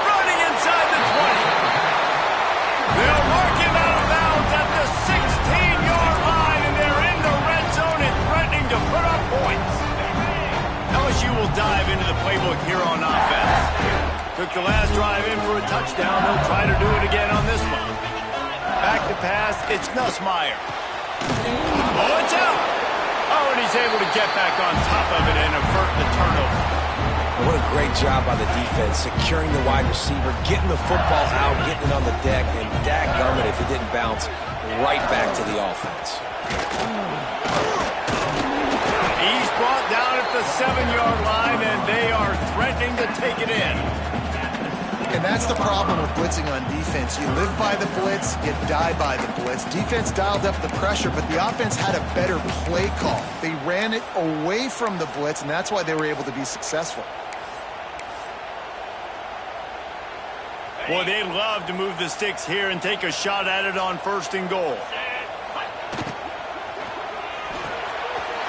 Running inside the 20. They'll mark him out of bounds at the 16-yard line, and they're in the red zone and threatening to put up points. LSU will dive into the playbook here on offense. Took the last drive in for a touchdown. They'll try to do it again on this one. Back to pass. It's Nussmeier. Oh, it's out. Oh, and he's able to get back on top of it and avert the turnover. What a great job by the defense, securing the wide receiver, getting the football out, getting it on the deck, and dadgummit if it didn't bounce, right back to the offense. He's brought down at the 7-yard line, and they are threatening to take it in. And that's the problem with blitzing on defense. You live by the blitz, you die by the blitz. Defense dialed up the pressure, but the offense had a better play call. They ran it away from the blitz, and that's why they were able to be successful. Boy, they'd love to move the sticks here and take a shot at it on 1st and goal.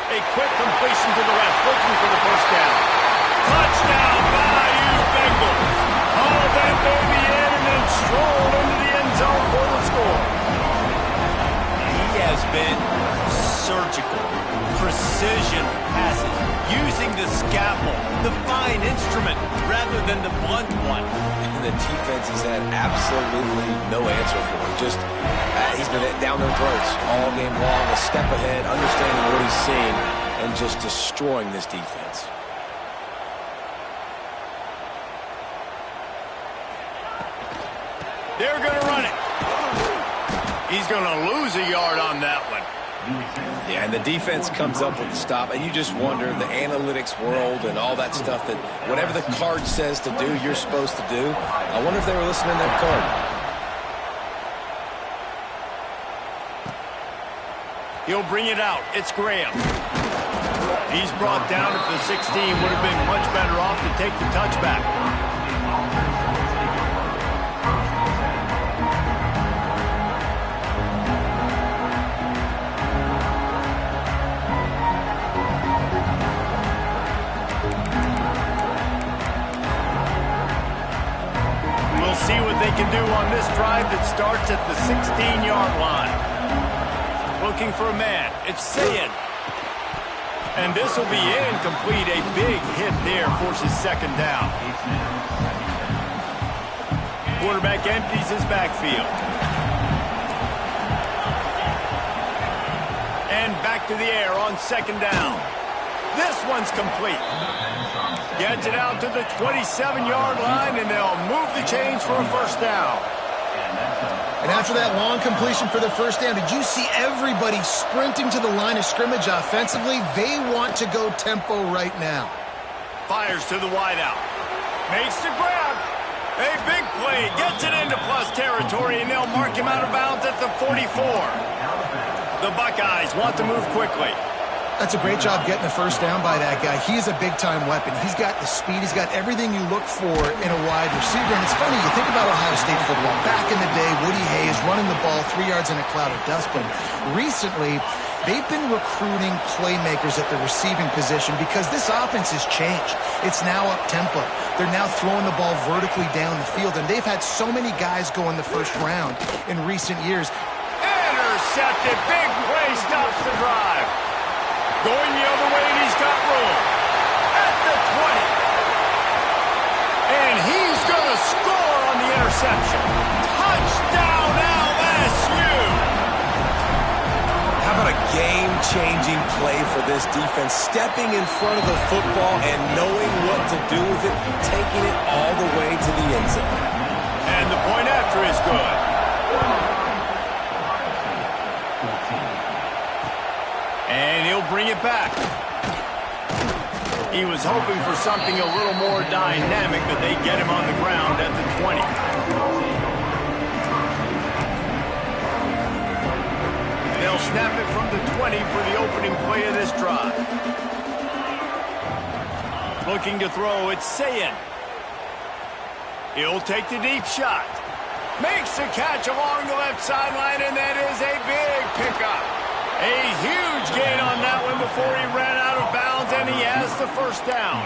A quick completion to the left, looking for the first down. Touchdown, Bayou Bengals. Haul that baby in and then stroll into the end zone for the score. He has been surgical, precision passes, using the scalpel, the fine instrument, rather than the blunt one. And the defense has had absolutely no answer for him. Just, he's been down their throats all game long, a step ahead, understanding what he's seeing, and just destroying this defense. They're going to run it. He's going to lose a yard on that one. Yeah, and the defense comes up with the stop, and you just wonder, the analytics world and all that stuff, that whatever the card says to do, you're supposed to do. I wonder if they were listening to that card. He'll bring it out. It's Graham. He's brought down at the 16. Would have been much better off to take the touchback. We'll see what they can do on this drive that starts at the 16-yard line. Looking for a man. It's Sayin. And this will be incomplete. A big hit there forces second down. Quarterback empties his backfield. And back to the air on second down. This one's complete. Gets it out to the 27-yard line, and they'll move the chains for a first down. And after that long completion for the first down, did you see everybody sprinting to the line of scrimmage offensively? They want to go tempo right now. Fires to the wideout. Makes the grab. A big play. Gets it into plus territory, and they'll mark him out of bounds at the 44. The Buckeyes want to move quickly. That's a great job getting a first down by that guy. He's a big-time weapon. He's got the speed. He's got everything you look for in a wide receiver. And it's funny, you think about Ohio State football. Back in the day, Woody Hayes running the ball 3 yards in a cloud of dust. But recently, they've been recruiting playmakers at the receiving position because this offense has changed. It's now up-tempo. They're now throwing the ball vertically down the field. And they've had so many guys go in the first round in recent years. Intercepted. Big play stops the drive. Going the other way, and he's got room. At the 20. And he's going to score on the interception. Touchdown, LSU! How about a game-changing play for this defense? Stepping in front of the football and knowing what to do with it, taking it all the way to the end zone. And the point after is good. And he'll bring it back. He was hoping for something a little more dynamic, but they get him on the ground at the 20. They'll snap it from the 20 for the opening play of this drive. Looking to throw, it's Sayin. He'll take the deep shot. Makes the catch along the left sideline, and that is a big pickup. A huge gain on that one before he ran out of bounds, and he has the first down.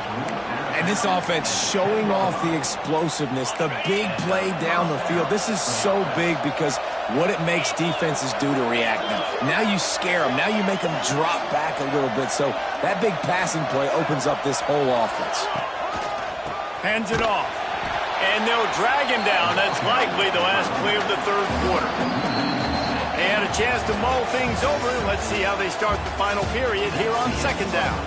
And this offense showing off the explosiveness, the big play down the field. This is so big because what it makes defenses do to react now. Now you scare them. Now you make them drop back a little bit. So that big passing play opens up this whole offense. Hands it off. And they'll drag him down. That's likely the last play of the third quarter. They had a chance to mull things over. Let's see how they start the final period here on second down.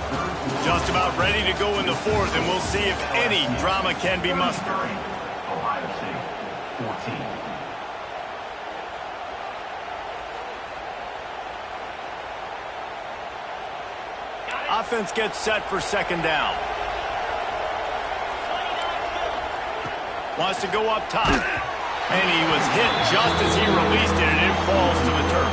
Just about ready to go in the fourth, and we'll see if any drama can be mustered. Ohio State, 14. Offense gets set for second down. Wants to go up top. And he was hit just as he released it, and it falls to the turf.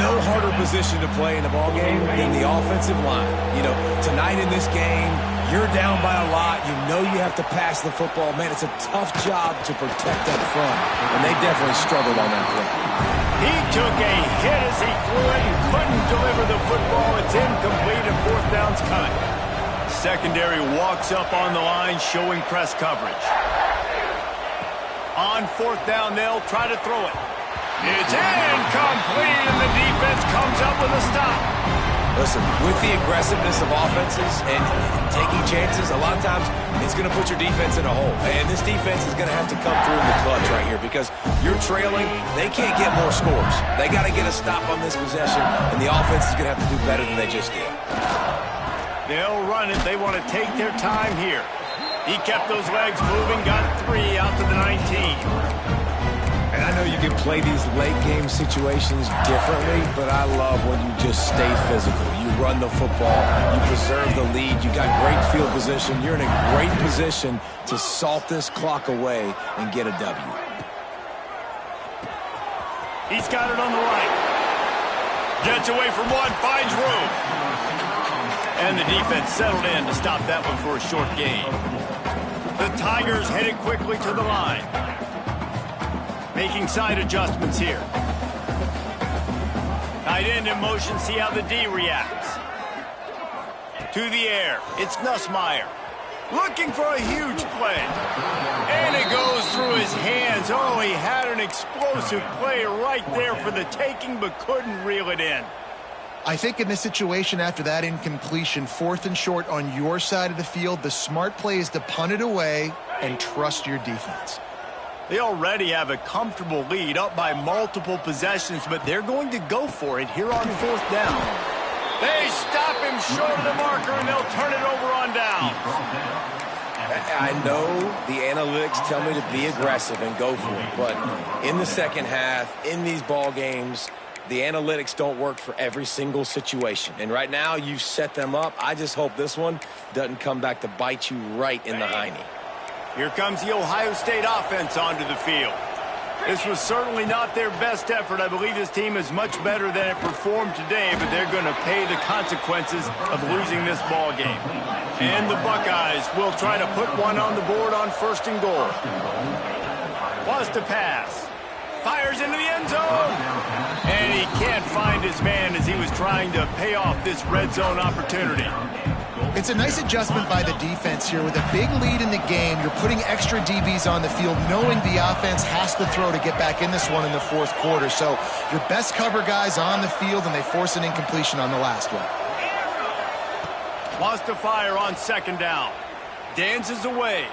No harder position to play in the ballgame than the offensive line. You know, tonight in this game, you're down by a lot. You know you have to pass the football. Man, it's a tough job to protect up front, and they definitely struggled on that play. He took a hit as he threw it and couldn't deliver the football. It's incomplete, and fourth down's coming. Secondary walks up on the line, showing press coverage. On fourth down, they'll try to throw it. It's incomplete, and the defense comes up with a stop. Listen, with the aggressiveness of offenses and taking chances, a lot of times it's going to put your defense in a hole. And this defense is going to have to come through in the clutch right here because you're trailing. They can't get more scores. They got to get a stop on this possession, and the offense is going to have to do better than they just did. They'll run it. They want to take their time here. He kept those legs moving, got 3 out to the 19. And I know you can play these late-game situations differently, but I love when you just stay physical. You run the football, you preserve the lead, you got great field position. You're in a great position to salt this clock away and get a W. He's got it on the right. Gets away from one, finds room. And the defense settled in to stop that one for a short gain. The Tigers headed quickly to the line. Making side adjustments here. Tight end in motion, see how the D reacts. To the air, it's Nussmeier. Looking for a huge play. And it goes through his hands. Oh, he had an explosive play right there for the taking, but couldn't reel it in. I think in this situation, after that incompletion, 4th and short on your side of the field, the smart play is to punt it away and trust your defense. They already have a comfortable lead, up by multiple possessions, but they're going to go for it here on 4th down. They stop him short of the marker, and they'll turn it over on downs. I know the analytics tell me to be aggressive and go for it, but in the second half, in these ball games, the analytics don't work for every single situation. And right now, you've set them up. I just hope this one doesn't come back to bite you right in the hiney. Here comes the Ohio State offense onto the field. This was certainly not their best effort. I believe this team is much better than it performed today, but they're going to pay the consequences of losing this ball game. And the Buckeyes will try to put one on the board on 1st and goal. Wants to pass. Fires into the end zone. And he can't find his man as he was trying to pay off this red zone opportunity. It's a nice adjustment by the defense here. With a big lead in the game, you're putting extra DBs on the field, knowing the offense has to throw to get back in this one in the 4th quarter. So your best cover guys on the field, and they force an incompletion on the last one. Wants to fire on 2nd down. Dances away.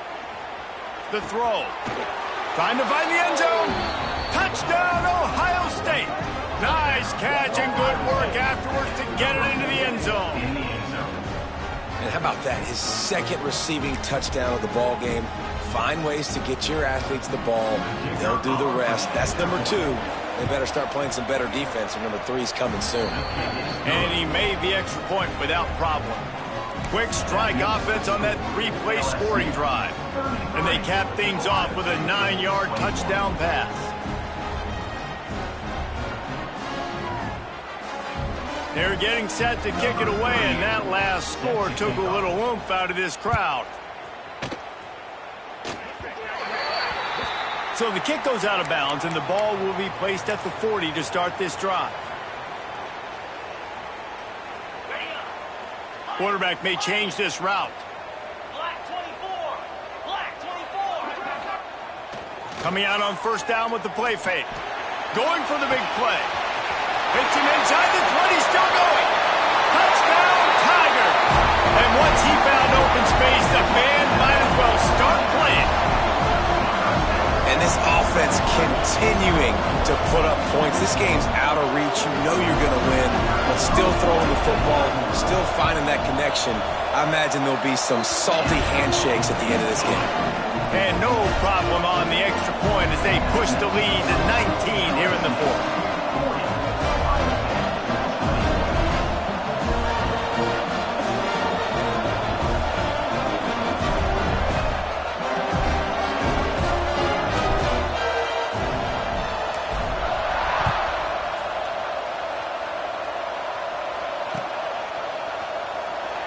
The throw. Trying to find the end zone. Touchdown, Ohio State. Nice catch and good work afterwards to get it into the end zone. And how about that? His 2nd receiving touchdown of the ball game. Find ways to get your athletes the ball. They'll do the rest. That's number 2. They better start playing some better defense, or number 3's coming soon. And he made the extra point without problem. Quick strike offense on that 3-play scoring drive. And they cap things off with a 9-yard touchdown pass. They're getting set to kick it away, and that last score took a little oomph out of this crowd. So the kick goes out of bounds, and the ball will be placed at the 40 to start this drive. Quarterback may change this route. Black 24. Black 24. Coming out on 1st down with the play fake. Going for the big play. Hits him inside the 20, still going. Touchdown, Tiger. And once he found open space, the band might as well start playing. And this offense continuing to put up points. This game's out of reach. You know you're going to win, but still throwing the football, still finding that connection. I imagine there'll be some salty handshakes at the end of this game. And no problem on the extra point as they push the lead to 19 here in the 4th.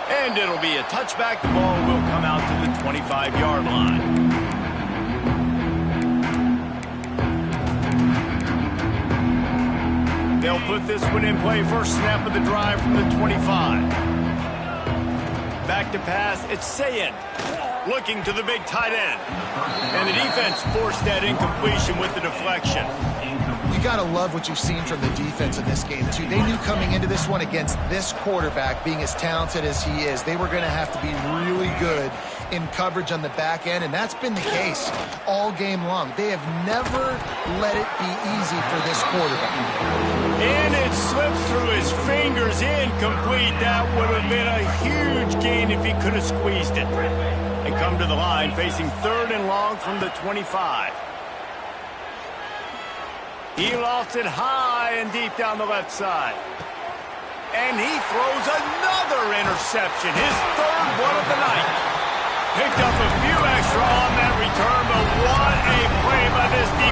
And it'll be a touchback. The ball will come out to the 25-yard line. They'll put this one in play. First snap of the drive from the 25. Back to pass. It's Sayin looking to the big tight end. And the defense forced that incompletion with the deflection. You got to love what you've seen from the defense in this game, too. They knew coming into this one against this quarterback, being as talented as he is, they were going to have to be really good in coverage on the back end, and that's been the case all game long. They have never let it be easy for this quarterback. And it slips through his fingers, incomplete. That would have been a huge gain if he could have squeezed it. They come to the line facing 3rd and long from the 25. He lofts it high and deep down the left side. And he throws another interception, his 3rd one of the night. Picked up a few extra on that return, but what a play by this defense.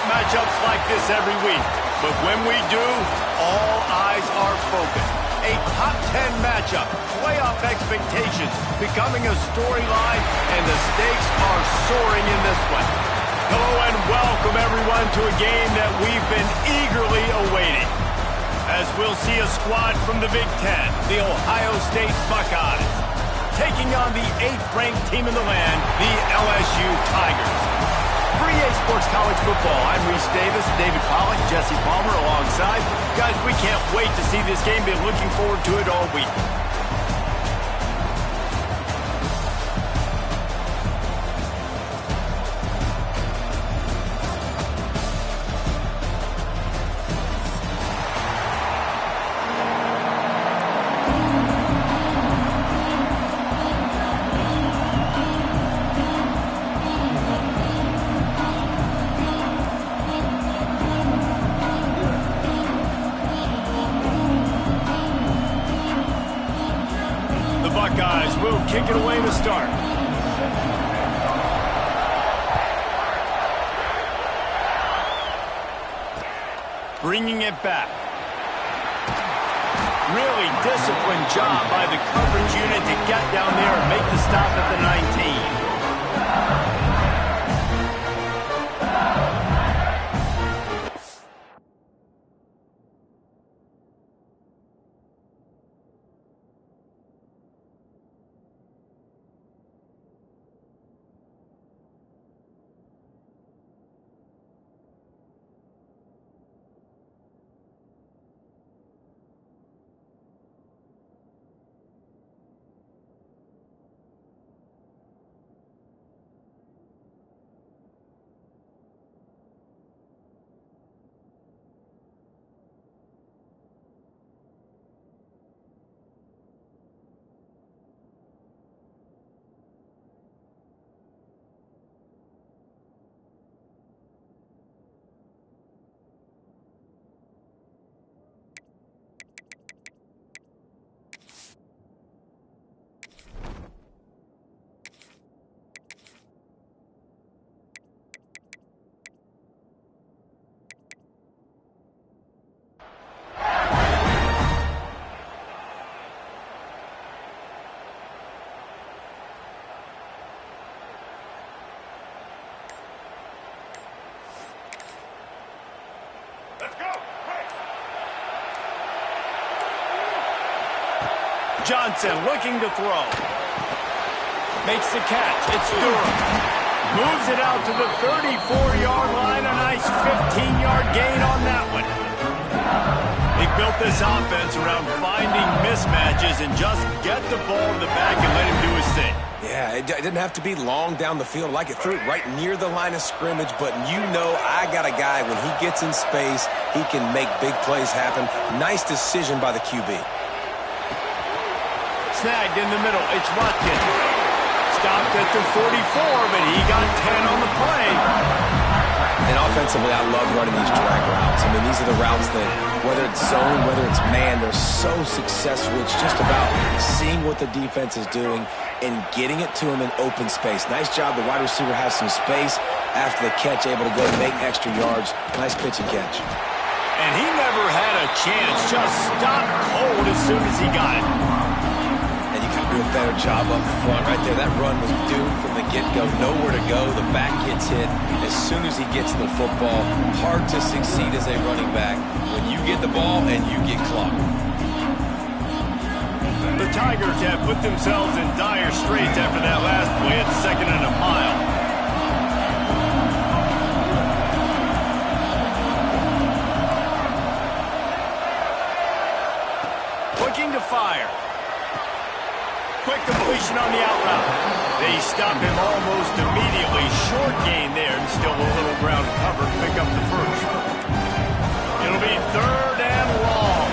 Matchups like this every week, but when we do, all eyes are focused. A top 10 matchup, playoff expectations becoming a storyline, and the stakes are soaring in this one. Hello and welcome everyone to a game that we've been eagerly awaiting. As we'll see a squad from the Big Ten, the Ohio State Buckeyes, taking on the 8th-ranked team in the land, the LSU Tigers. For EA Sports College Football, I'm Reese Davis, David Pollack, Jesse Palmer alongside. Guys, we can't wait to see this game. Been looking forward to it all week. Buckeyes will kick it away to start. Bringing it back. Really disciplined job by the coverage unit to get down there and make the stop at the 19. Johnson looking to throw. Makes the catch. It's Durham. Moves it out to the 34-yard line. A nice 15-yard gain on that one. They built this offense around finding mismatches and just get the ball in the back and let him do his thing. Yeah, it didn't have to be long down the field. Like it threw it right near the line of scrimmage, but you know I got a guy, when he gets in space, he can make big plays happen. Nice decision by the QB. Snagged in the middle. It's Watkins. Stopped at the 44, but he got 10 on the play. And offensively, I love running these drag routes. I mean, these are the routes that, whether it's zone, whether it's man, they're so successful. It's just about seeing what the defense is doing and getting it to him in open space. Nice job. The wide receiver has some space after the catch, able to go make extra yards. Nice pitch and catch. And he never had a chance. Just stopped cold as soon as he got it. And you can do a better job up front. Right there, that run was doomed from the get-go. Nowhere to go. The back gets hit as soon as he gets the football. Hard to succeed as a running back when you get the ball and you get clocked. The Tigers have put themselves in dire straits after that last play at 2nd and a mile. Looking to fire. Quick completion on the out route. They stop him almost immediately. Short gain there, and still a little ground to cover to pick up the first. It'll be 3rd and long.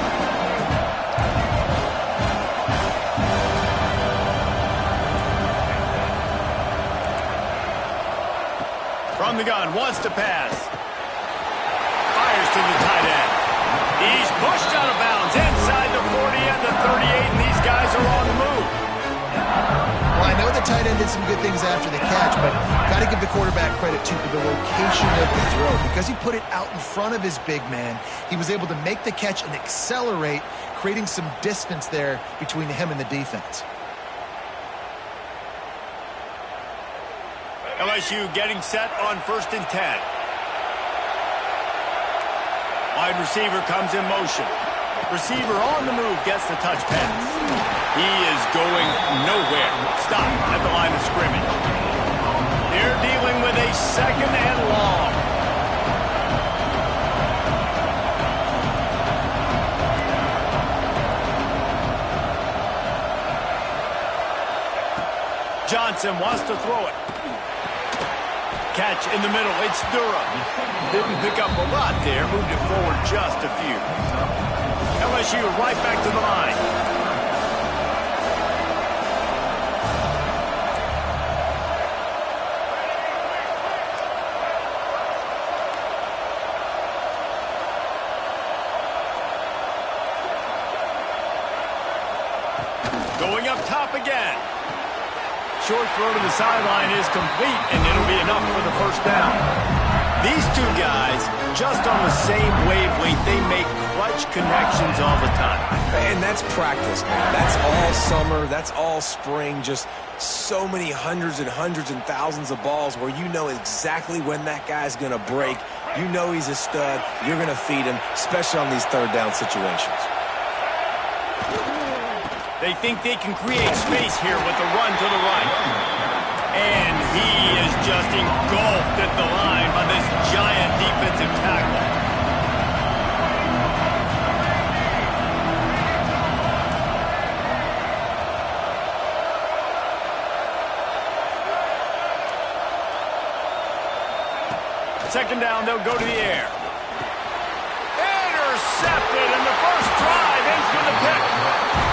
From the gun, wants to pass. Fires to the tight end. He's pushed out of bounds inside the 40 and the 38, and these guys are on the move. Well, I know the tight end did some good things after the catch, but got to give the quarterback credit, too, for the location of the throw. Because he put it out in front of his big man, he was able to make the catch and accelerate, creating some distance there between him and the defense. LSU getting set on 1st and 10. Wide receiver comes in motion. Receiver on the move gets the touch pass. He is going nowhere. Stop at the line of scrimmage. They're dealing with a 2nd and long. Johnson wants to throw it. Catch in the middle. It's Durham. Didn't pick up a lot there. Moved it forward just a few. LSU right back to the line. Going up top again. Short throw to the sideline is complete, and it'll be enough for the first down. These two guys, just on the same wavelength, they make clutch connections all the time. And that's practice. That's all summer. That's all spring. Just so many hundreds and thousands of balls where you know exactly when that guy's going to break. You know he's a stud. You're going to feed him, especially on these 3rd down situations. They think they can create space here with the run to the right. And he is just engulfed at the line by this giant defensive tackle. Second down, they'll go to the air. Intercepted, and the first drive ends with a pick.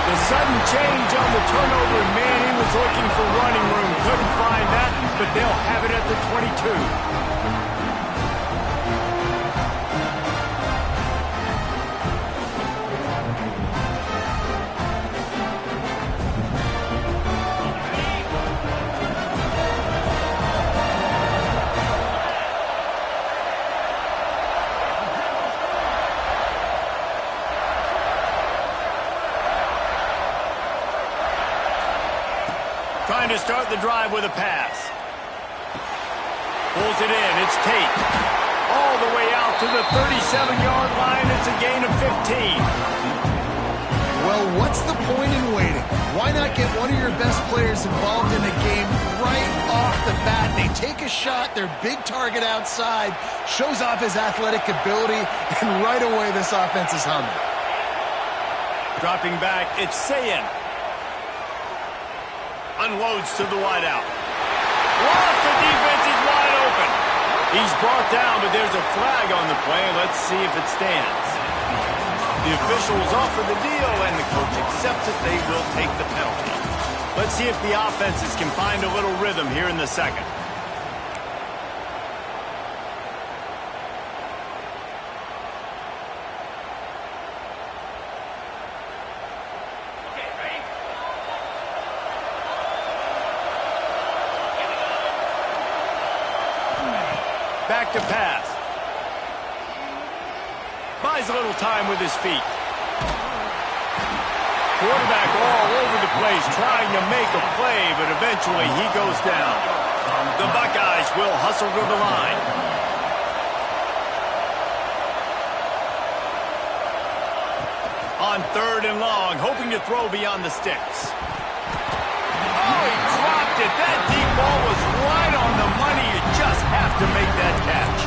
The sudden change on the turnover, and man, he was looking for running room. Couldn't find that, but they'll have it at the 22. Trying to start the drive with a pass. Pulls it in. It's Tate. All the way out to the 37-yard line. It's a gain of 15. Well, what's the point in waiting? Why not get one of your best players involved in the game right off the bat? They take a shot, their big target outside, shows off his athletic ability, and right away this offense is humming. Dropping back, it's Sayin. Unloads to the wideout. Lost, the defense is wide open. He's brought down, but there's a flag on the play. Let's see if it stands. The officials offer the deal, and the coach accepts it. They will take the penalty. Let's see if the offenses can find a little rhythm here in the second. Back to pass. Buys a little time with his feet. Quarterback all over the place trying to make a play, but eventually he goes down. The Buckeyes will hustle to the line. On 3rd and long, hoping to throw beyond the sticks. Oh, he dropped it. That deep ball was right on on the money. You just have to make that catch.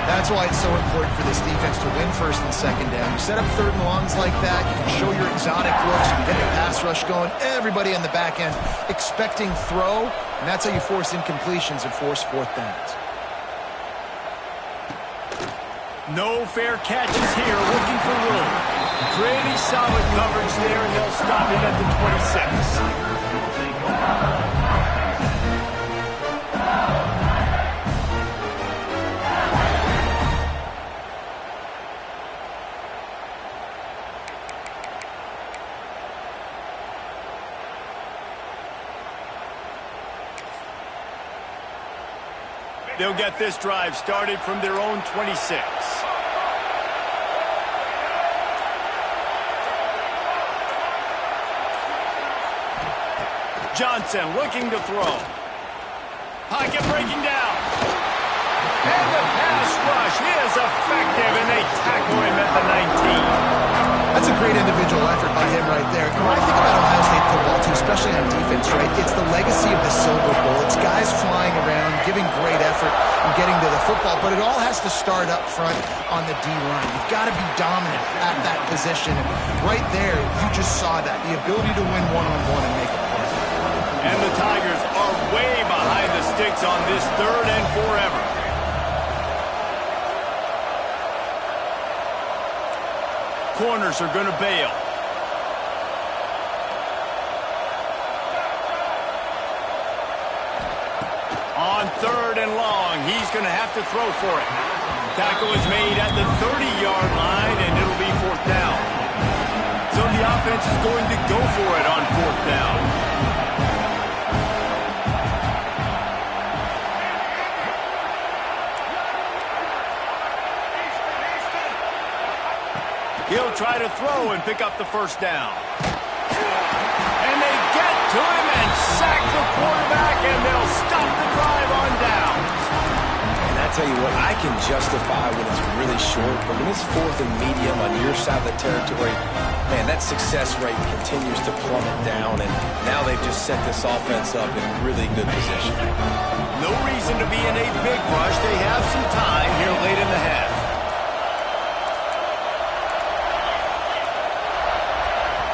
That's why it's so important for this defense to win first and second down. You set up third and longs like that, you can show your exotic looks, you can get the pass rush going, everybody on the back end expecting throw, and that's how you force incompletions and force fourth downs. No fair catches here, looking for room. Pretty solid coverage there, and they'll stop him at the 26. They'll get this drive started from their own 26. Johnson looking to throw. Pocket breaking down. And the pass rush is effective, and they tackle him at the 19. That's a great individual effort by him right there. And when I think about Ohio State football, too, especially on defense, right, it's the legacy of the Silver Bowl. It's guys flying around, giving great effort and getting to the football, but it all has to start up front on the D-line. You've got to be dominant at that position. And right there, you just saw that, the ability to win one-on-one and make a play. And the Tigers are way behind the sticks on this third and forever. Corners are going to bail. On third and long, he's going to have to throw for it. Tackle is made at the 30-yard line, and it'll be fourth down. So the offense is going to go for it on fourth down. He'll try to throw and pick up the first down. And they get to him and sack the quarterback, and they'll stop the drive on downs. And I tell you what, I can justify when it's really short, but when it's fourth and medium on your side of the territory, man, that success rate continues to plummet down, and now they've just set this offense up in really good position. No reason to be in a big rush. They have some time here late in the half.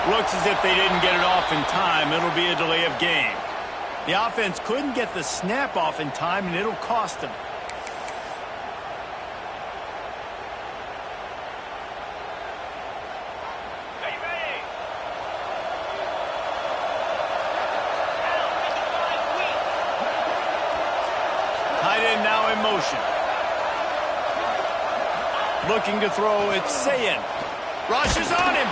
Looks as if they didn't get it off in time. It'll be a delay of game. The offense couldn't get the snap off in time, and it'll cost them. Tight end now in motion. Looking to throw, it's Sayin. Rushes on him.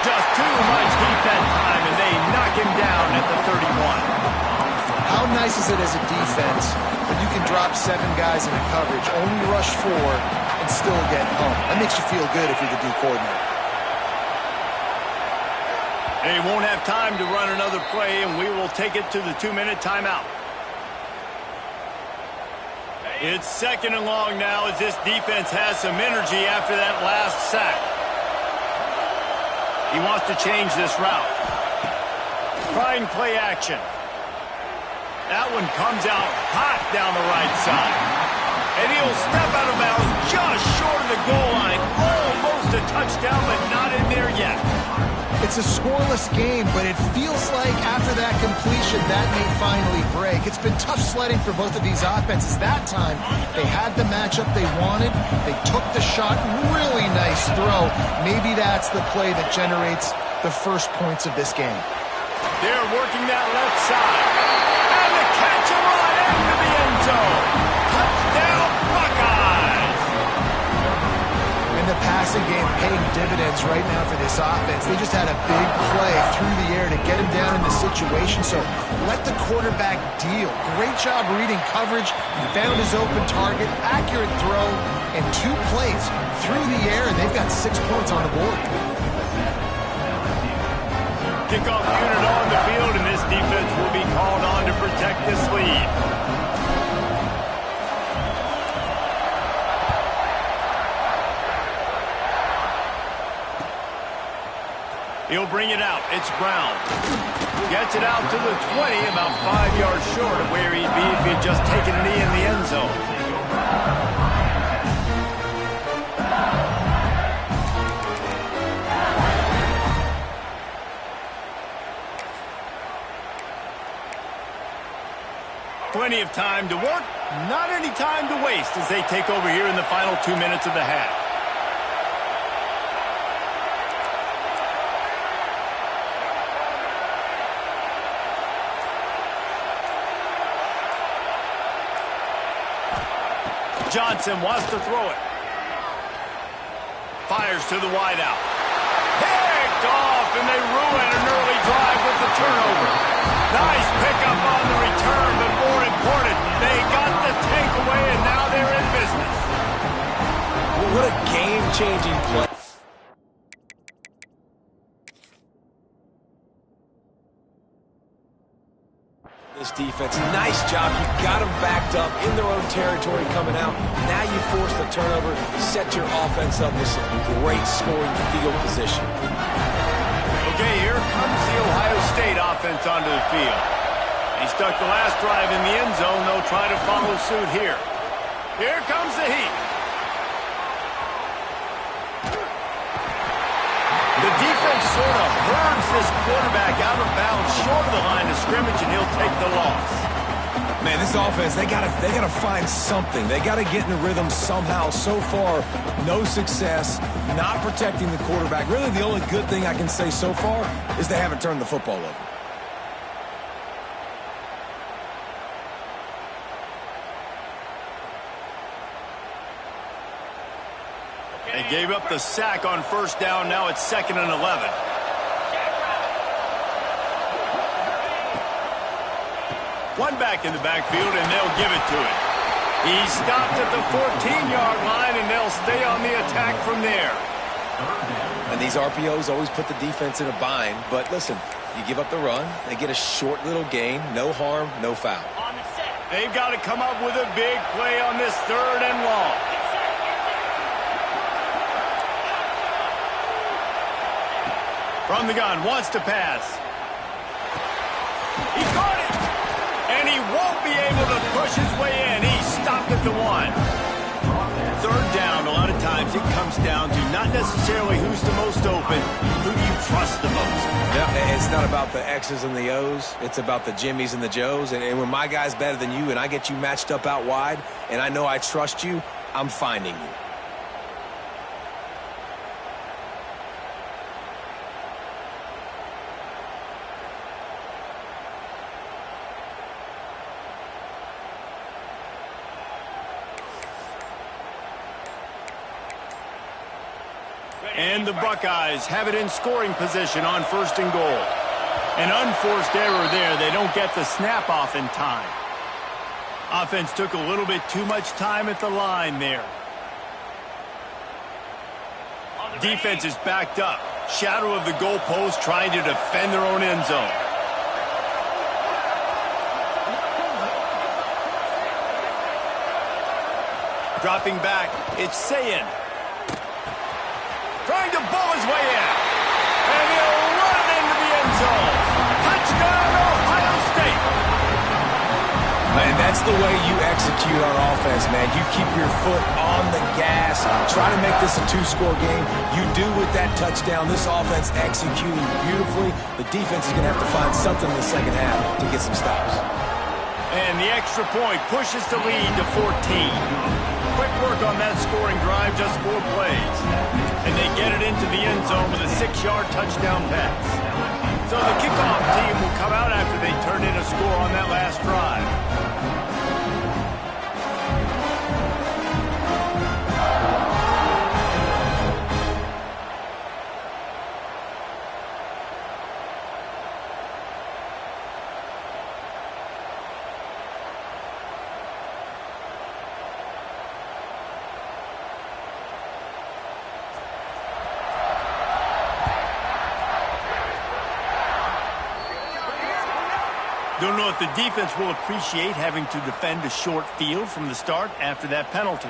Just too much heat that time, and they knock him down at the 31. How nice is it as a defense when you can drop 7 guys in a coverage, only rush 4, and still get home? That makes you feel good if you're the D coordinator. They won't have time to run another play, and we will take it to the 2-minute timeout. It's second and long now as this defense has some energy after that last sack. He wants to change this route. Trying play action. That one comes out hot down the right side. And he'll step out of bounds just short of the goal line. Almost a touchdown, but not in there yet. It's a scoreless game, but it feels like after that completion, that may finally break. It's been tough sledding for both of these offenses. That time, they had the matchup they wanted. They took the shot. Really nice throw. Maybe that's the play that generates the first points of this game. They're working that left side. And the catch and run into the end zone. Touchdown, Buckeyes! And the passing game paying dividends right now for this offense. They just had a big play through the air to get him down in the situation. So let the quarterback deal. Great job reading coverage. He found his open target, accurate throw, and 2 plays through the air, and they've got 6 points on the board. Kickoff unit on the field, and this defense will be called on to protect this lead. He'll bring it out. It's Brown. Gets it out to the 20, about 5 yards short of where he'd be if he'd just taken a knee in the end zone. Plenty of time to work, not any time to waste as they take over here in the final 2 minutes of the half. Johnson wants to throw it. Fires to the wideout. Picked off, and they ruin an early drive with the turnover. Nice pickup on the return, but more important, they got the takeaway, and now they're in business. Well, what a game-changing play. This defense, nice job. You got them backed up in their own territory coming out. Now you force the turnover, set your offense up with some great scoring field position. Okay, here comes the Ohio State offense onto the field. He stuck the last drive in the end zone. They'll try to follow suit here. Here comes the heat. The defense sort of burns this quarterback out of bounds short of the line of scrimmage, and he'll take the loss. Man, this offense, they gotta find something. They gotta get in the rhythm somehow. So far, no success, not protecting the quarterback. Really, the only good thing I can say so far is they haven't turned the football over. They gave up the sack on first down. Now it's 2nd and 11. One back in the backfield, and they'll give it to him. He stopped at the 14-yard line, and they'll stay on the attack from there. And these RPOs always put the defense in a bind. But listen, you give up the run, they get a short little gain, no harm, no foul. They've got to come up with a big play on this 3rd and long. From the gun, wants to pass. He caught it! And he won't be able to push his way in. He stopped at the 1. 3rd down, a lot of times it comes down to not necessarily who's the most open, who do you trust the most? Yeah, it's not about the X's and the O's. It's about the Jimmies and the Joes. And when my guy's better than you and I get you matched up out wide and I know I trust you, I'm finding you. And the Buckeyes have it in scoring position on 1st and goal. An unforced error there. They don't get the snap off in time. Offense took a little bit too much time at the line there. Defense is backed up. Shadow of the goalpost trying to defend their own end zone. Dropping back, it's Sayin. Trying to bull his way in. And he'll run it into the end zone. Touchdown, Ohio State. Man, that's the way you execute on offense, man. You keep your foot on the gas. Try to make this a 2-score game. You do with that touchdown. This offense executing beautifully. The defense is going to have to find something in the second half to get some stops. And the extra point pushes the lead to 14. Quick work on that scoring drive, just 4 plays. And they get it into the end zone with a 6-yard touchdown pass. So the kickoff team will come out after they turn in a score on that last drive. Don't know if the defense will appreciate having to defend a short field from the start after that penalty.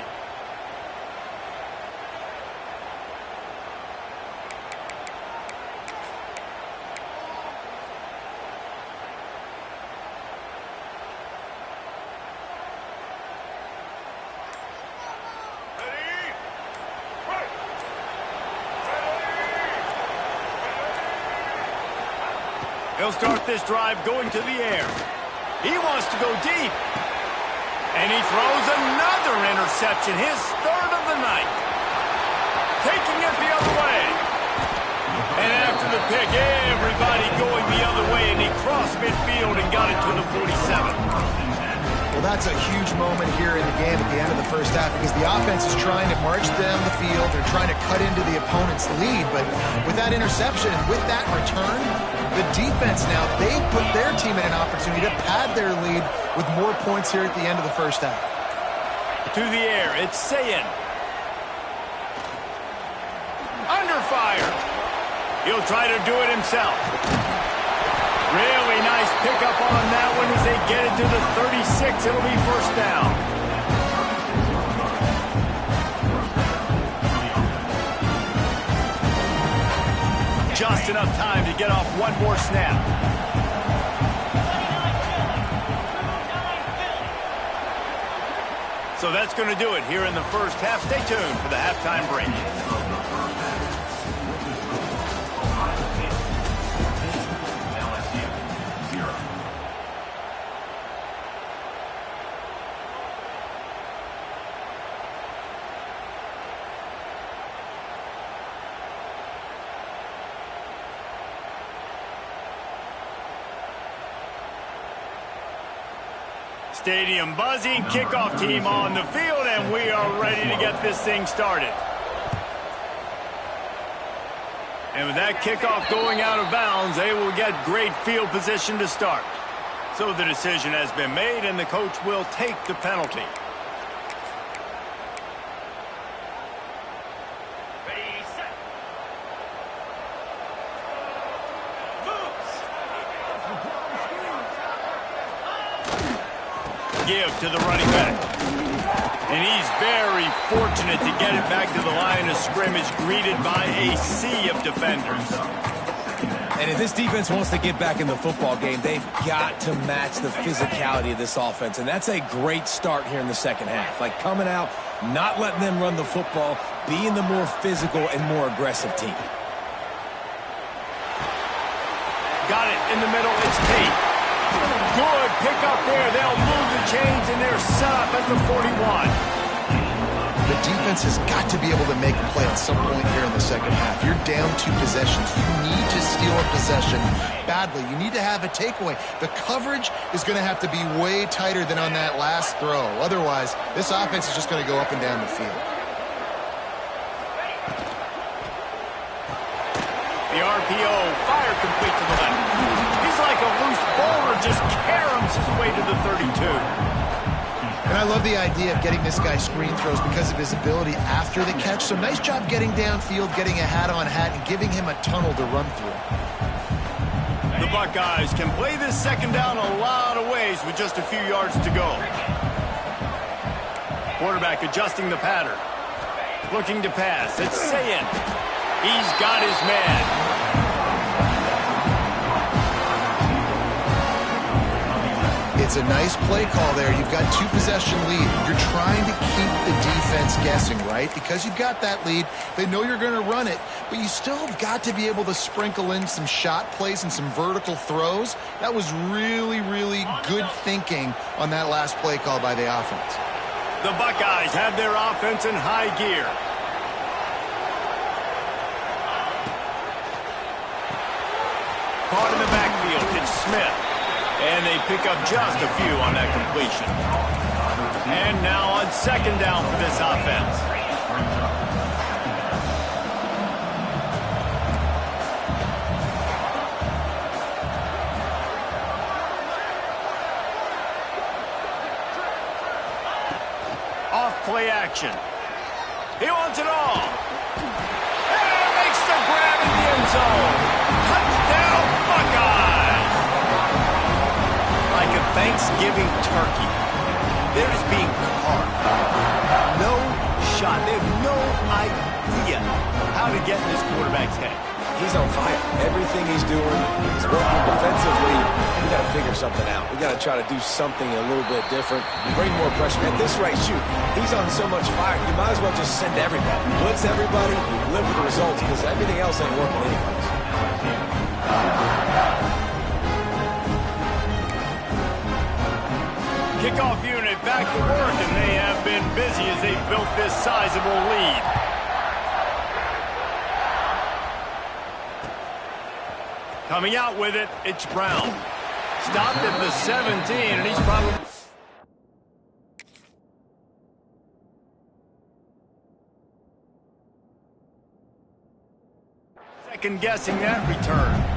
He'll start this drive going to the air. He wants to go deep. And he throws another interception, his third of the night. Taking it the other way. And after the pick, everybody going the other way, and he crossed midfield and got it to the 47. Well, that's a huge moment here in the game at the end of the first half because the offense is trying to march down the field. They're trying to cut into the opponent's lead. But with that interception and with that return, the defense now, they put their team in an opportunity to pad their lead with more points here at the end of the first half. To the air, it's Sayin. Under fire. He'll try to do it himself. Really nice pickup on that one as they get it to the 36. It'll be first down. Just enough time to get off one more snap. So that's going to do it here in the first half. Stay tuned for the halftime break. Stadium buzzing, kickoff team on the field, and we are ready to get this thing started. And with that kickoff going out of bounds, they will get great field position to start. So the decision has been made, and the coach will take the penalty. Ready, set. Give to the running back. And he's very fortunate to get it back to the line of scrimmage, greeted by a sea of defenders. And if this defense wants to get back in the football game, they've got to match the physicality of this offense. And that's a great start here in the second half. Like coming out, not letting them run the football, being the more physical and more aggressive team. Got it in the middle. It's Tate. Good pickup there. They'll move the chains, and they're set up at the 41. The defense has got to be able to make a play at some point here in the second half. You're down 2 possessions. You need to steal a possession badly. You need to have a takeaway. The coverage is going to have to be way tighter than on that last throw. Otherwise, this offense is just going to go up and down the field. The RPO, fire complete to the left. He's like a loose bowler, just caroms his way to the 32. And I love the idea of getting this guy screen throws because of his ability after the catch. So nice job getting downfield, getting a hat-on-hat, and giving him a tunnel to run through. The Buckeyes can play this second down a lot of ways with just a few yards to go. Quarterback adjusting the pattern. Looking to pass. It's Sayin. He's got his man. It's a nice play call there. You've got 2 possession lead. You're trying to keep the defense guessing, right? Because you've got that lead. They know you're going to run it, but you still have got to be able to sprinkle in some shot plays and some vertical throws. That was really, really good thinking on that last play call by the offense. The Buckeyes have their offense in high gear. Caught in the backfield, it's Smith. And they pick up just a few on that completion. And now on second down for this offense. Off play action. He wants it all. And makes the grab in the end zone. Touchdown, Buckeyes. Like a Thanksgiving turkey. They're just being carved. No shot. They have no idea how to get in this quarterback's head. He's on fire. Everything he's doing is working defensively. We got to figure something out. We got to try to do something a little bit different. Bring more pressure. At this rate, shoot, he's on so much fire. You might as well just send everybody. Blitz everybody, live with the results, because everything else ain't working anyways. easy as they built this sizable lead. Coming out with it, it's Brown. Stopped at the 17, and he's probably... second-guessing that return.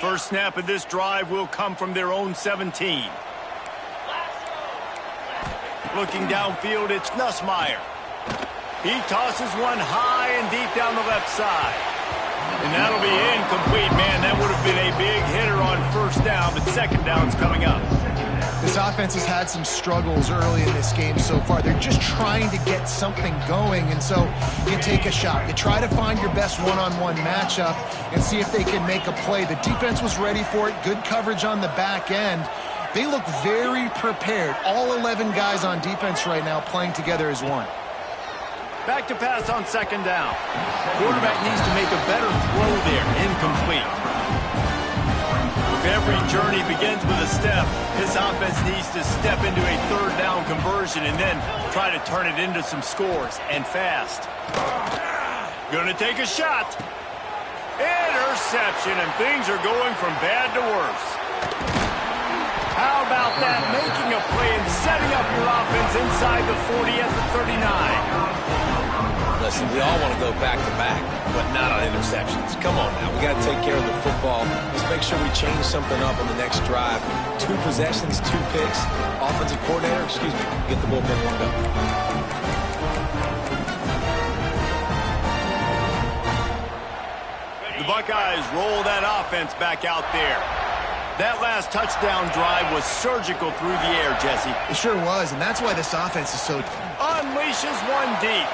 First snap of this drive will come from their own 17. Looking downfield, it's Nussmeier. He tosses one high and deep down the left side. And that'll be incomplete, man. That would have been a big hitter on first down, but second down's coming up. This offense has had some struggles early in this game so far. They're just trying to get something going, and so you take a shot. You try to find your best one-on-one matchup and see if they can make a play. The defense was ready for it. Good coverage on the back end. They look very prepared. All 11 guys on defense right now playing together as one. Back to pass on second down. Quarterback needs to make a better throw there. Incomplete. If every journey begins with a step, this offense needs to step into a third down conversion and then try to turn it into some scores, and fast. Gonna take a shot. Interception, and things are going from bad to worse. How about that? Making a play and setting up your offense inside the 40 at the 39. Listen, we all want to go back-to-back, but not on interceptions. Come on now. We got to take care of the football. Let's make sure we change something up on the next drive. 2 possessions, 2 picks. Offensive coordinator, get the bullpen warmed up. The Buckeyes roll that offense back out there. That last touchdown drive was surgical through the air, Jesse. It sure was, and that's why this offense is so... Unleashes one deep.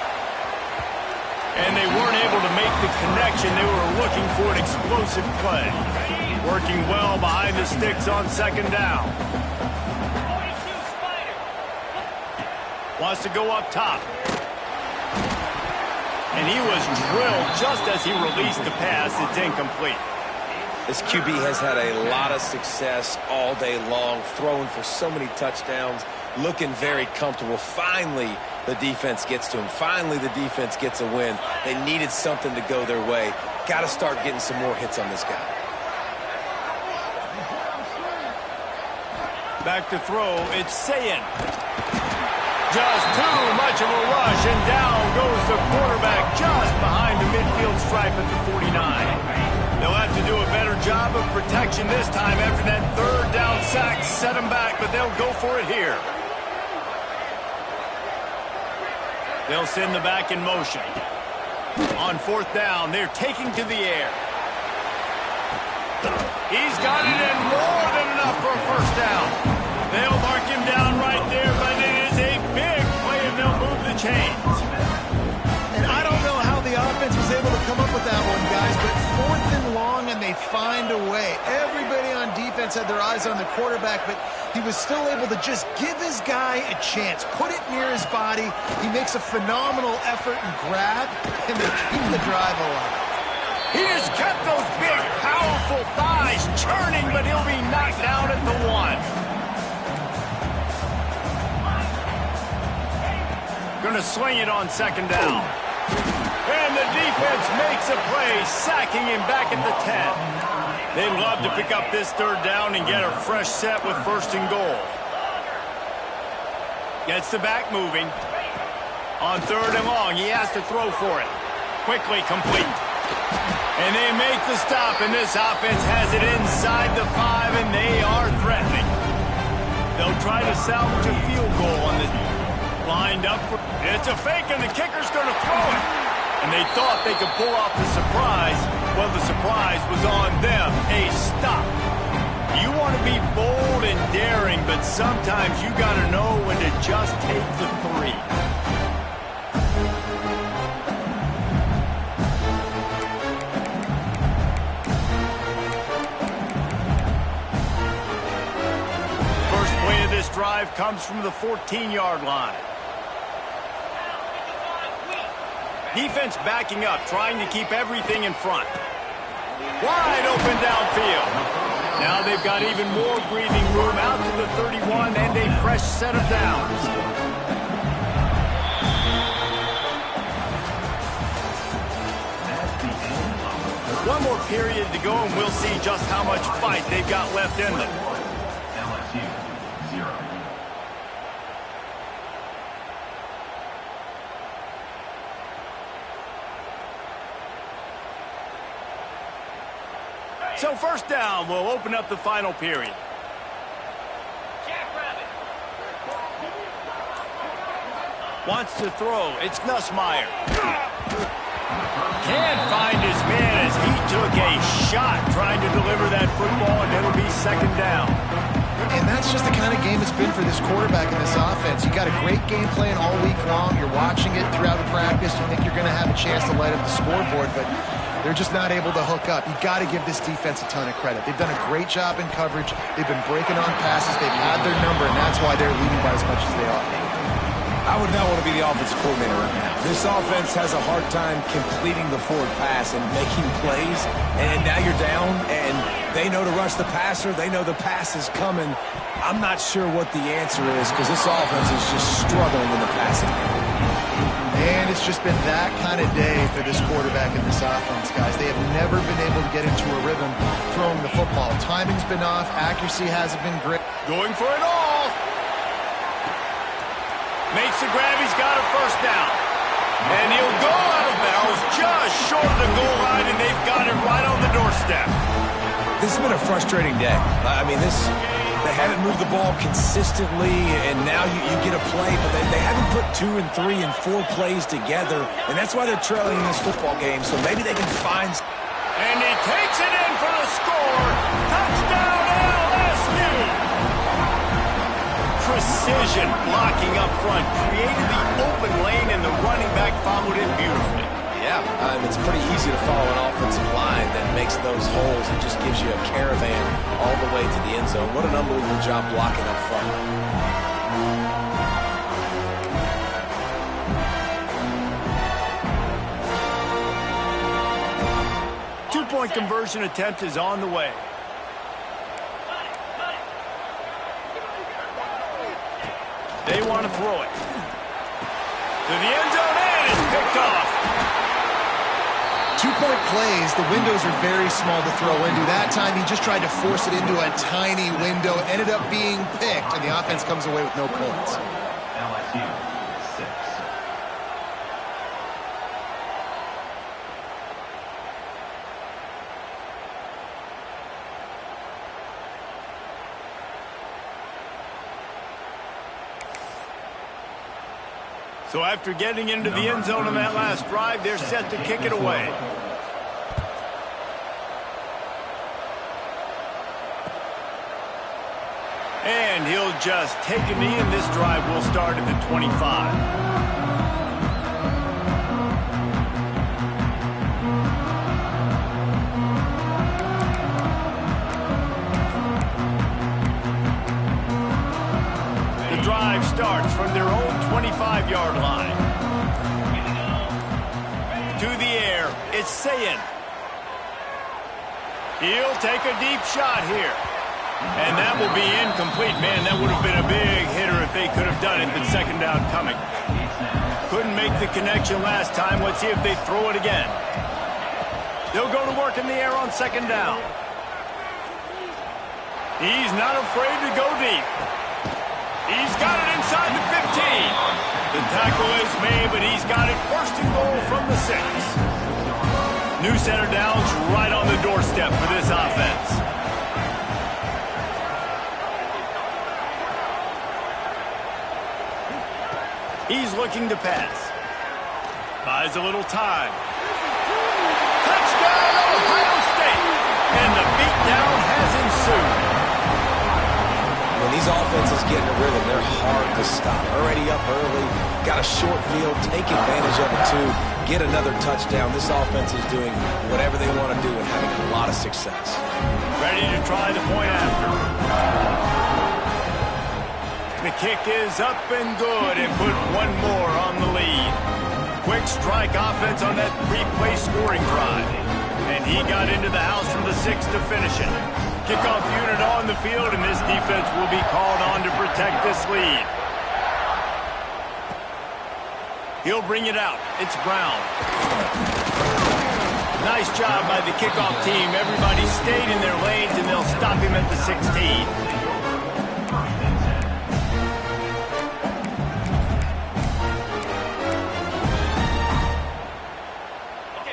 And they weren't able to make the connection. They were looking for an explosive play. Working well behind the sticks on second down. Wants to go up top. And he was drilled just as he released the pass. It's incomplete. This QB has had a lot of success all day long, throwing for so many touchdowns, looking very comfortable. Finally, the defense gets to him. Finally, the defense gets a win. They needed something to go their way. Got to start getting some more hits on this guy. Back to throw, it's Sayin. Just too much of a rush, and down goes the quarterback just behind the midfield stripe at the 49. They'll have to do a better job of protection this time after that third down sack set them back, but they'll go for it here. They'll send the back in motion. On fourth down, they're taking to the air. He's got it in more than enough for a first down. They'll mark him down right there, but it is a big play, and they'll move the chains. And I don't know how the offense was able to come up with that one, guys, but fourth and long, and they find a way. Everybody on defense had their eyes on the quarterback, but he was still able to just give his guy a chance, put it near his body. He makes a phenomenal effort and grab, and they keep the drive alive. He just kept those big, powerful thighs churning, but he'll be knocked down at the 1. Gonna swing it on second down. And the defense makes a play, sacking him back at the 10. They'd love to pick up this third down and get a fresh set with first and goal. Gets the back moving. On third and long, he has to throw for it. Quickly complete. And they make the stop, and this offense has it inside the 5, and they are threatening. They'll try to salvage a field goal on this. Lined up. It's a fake, and the kicker's going to throw it. And they thought they could pull off the surprise. Well, the surprise was on them. A stop. You want to be bold and daring, but sometimes you got to know when to just take the 3. drive comes from the 14-yard line. Defense backing up, trying to keep everything in front. Wide open downfield. Now they've got even more breathing room out to the 31 and a fresh set of downs. One more period to go, and we'll see just how much fight they've got left in them. LSU 0. So first down, we'll open up the final period. Jackrabbit. Wants to throw. It's Nussmeier. Can't find his man as he took a shot trying to deliver that football, and it'll be second down. And that's just the kind of game it's been for this quarterback in this offense. You got a great game plan all week long. You're watching it throughout the practice. You think you're going to have a chance to light up the scoreboard, but they're just not able to hook up. You got to give this defense a ton of credit. They've done a great job in coverage. They've been breaking on passes. They've had their number, and that's why they're leading by as much as they are. I would not want to be the offensive coordinator right now. This offense has a hard time completing the forward pass and making plays, and now you're down, and they know to rush the passer. They know the pass is coming. I'm not sure what the answer is because this offense is just struggling in the passing game. And it's just been that kind of day for this quarterback and this offense, guys. They have never been able to get into a rhythm throwing the football. Timing's been off. Accuracy hasn't been great. Going for it all. Makes the grab. He's got a first down. And he'll go out of bounds just short of the goal line, and they've got it right on the doorstep. This has been a frustrating day. I mean, they haven't moved the ball consistently, and now you get a play, but they haven't put 2 and 3 and 4 plays together, and that's why they're trailing in this football game, so maybe they can find... And he takes it in for the score. Touchdown, LSU! Precision blocking up front, created the open lane, and the running back followed it beautifully. Yeah, it's pretty easy to follow an offensive line that makes those holes and just gives you a caravan all the way to the end zone. What an unbelievable job blocking up front. Two-point conversion attempt is on the way. They want to throw it. To the end zone, and it's picked off. Two-point plays, the windows are very small to throw into. That time, he just tried to force it into a tiny window. It ended up being picked, and the offense comes away with no points. LSU 6. So after getting into the end zone on that last drive, they're set to kick it away. And he'll just take a knee, and this drive will start at the 25. Drive starts from their own 25-yard line. To the air, it's Sayin. He'll take a deep shot here. And that will be incomplete. Man, that would have been a big hitter if they could have done it, but second down coming. Couldn't make the connection last time. Let's see if they throw it again. They'll go to work in the air on second down. He's not afraid to go deep. He's got it inside the 15. The tackle is made, but he's got it first and goal from the 6. New center downs right on the doorstep for this offense. He's looking to pass. Buys a little time. Touchdown, Ohio State! And the beatdown has ensued. When these offenses get in a rhythm, they're hard to stop. Already up early, got a short field, take advantage of it too, get another touchdown. This offense is doing whatever they want to do and having a lot of success. Ready to try the point after. The kick is up and good and put one more on the lead. Quick strike offense on that three-play scoring drive. And he got into the house from the 6 to finish it. Kickoff unit on the field, and this defense will be called on to protect this lead. He'll bring it out. It's Brown. Nice job by the kickoff team. Everybody stayed in their lanes, and they'll stop him at the 16.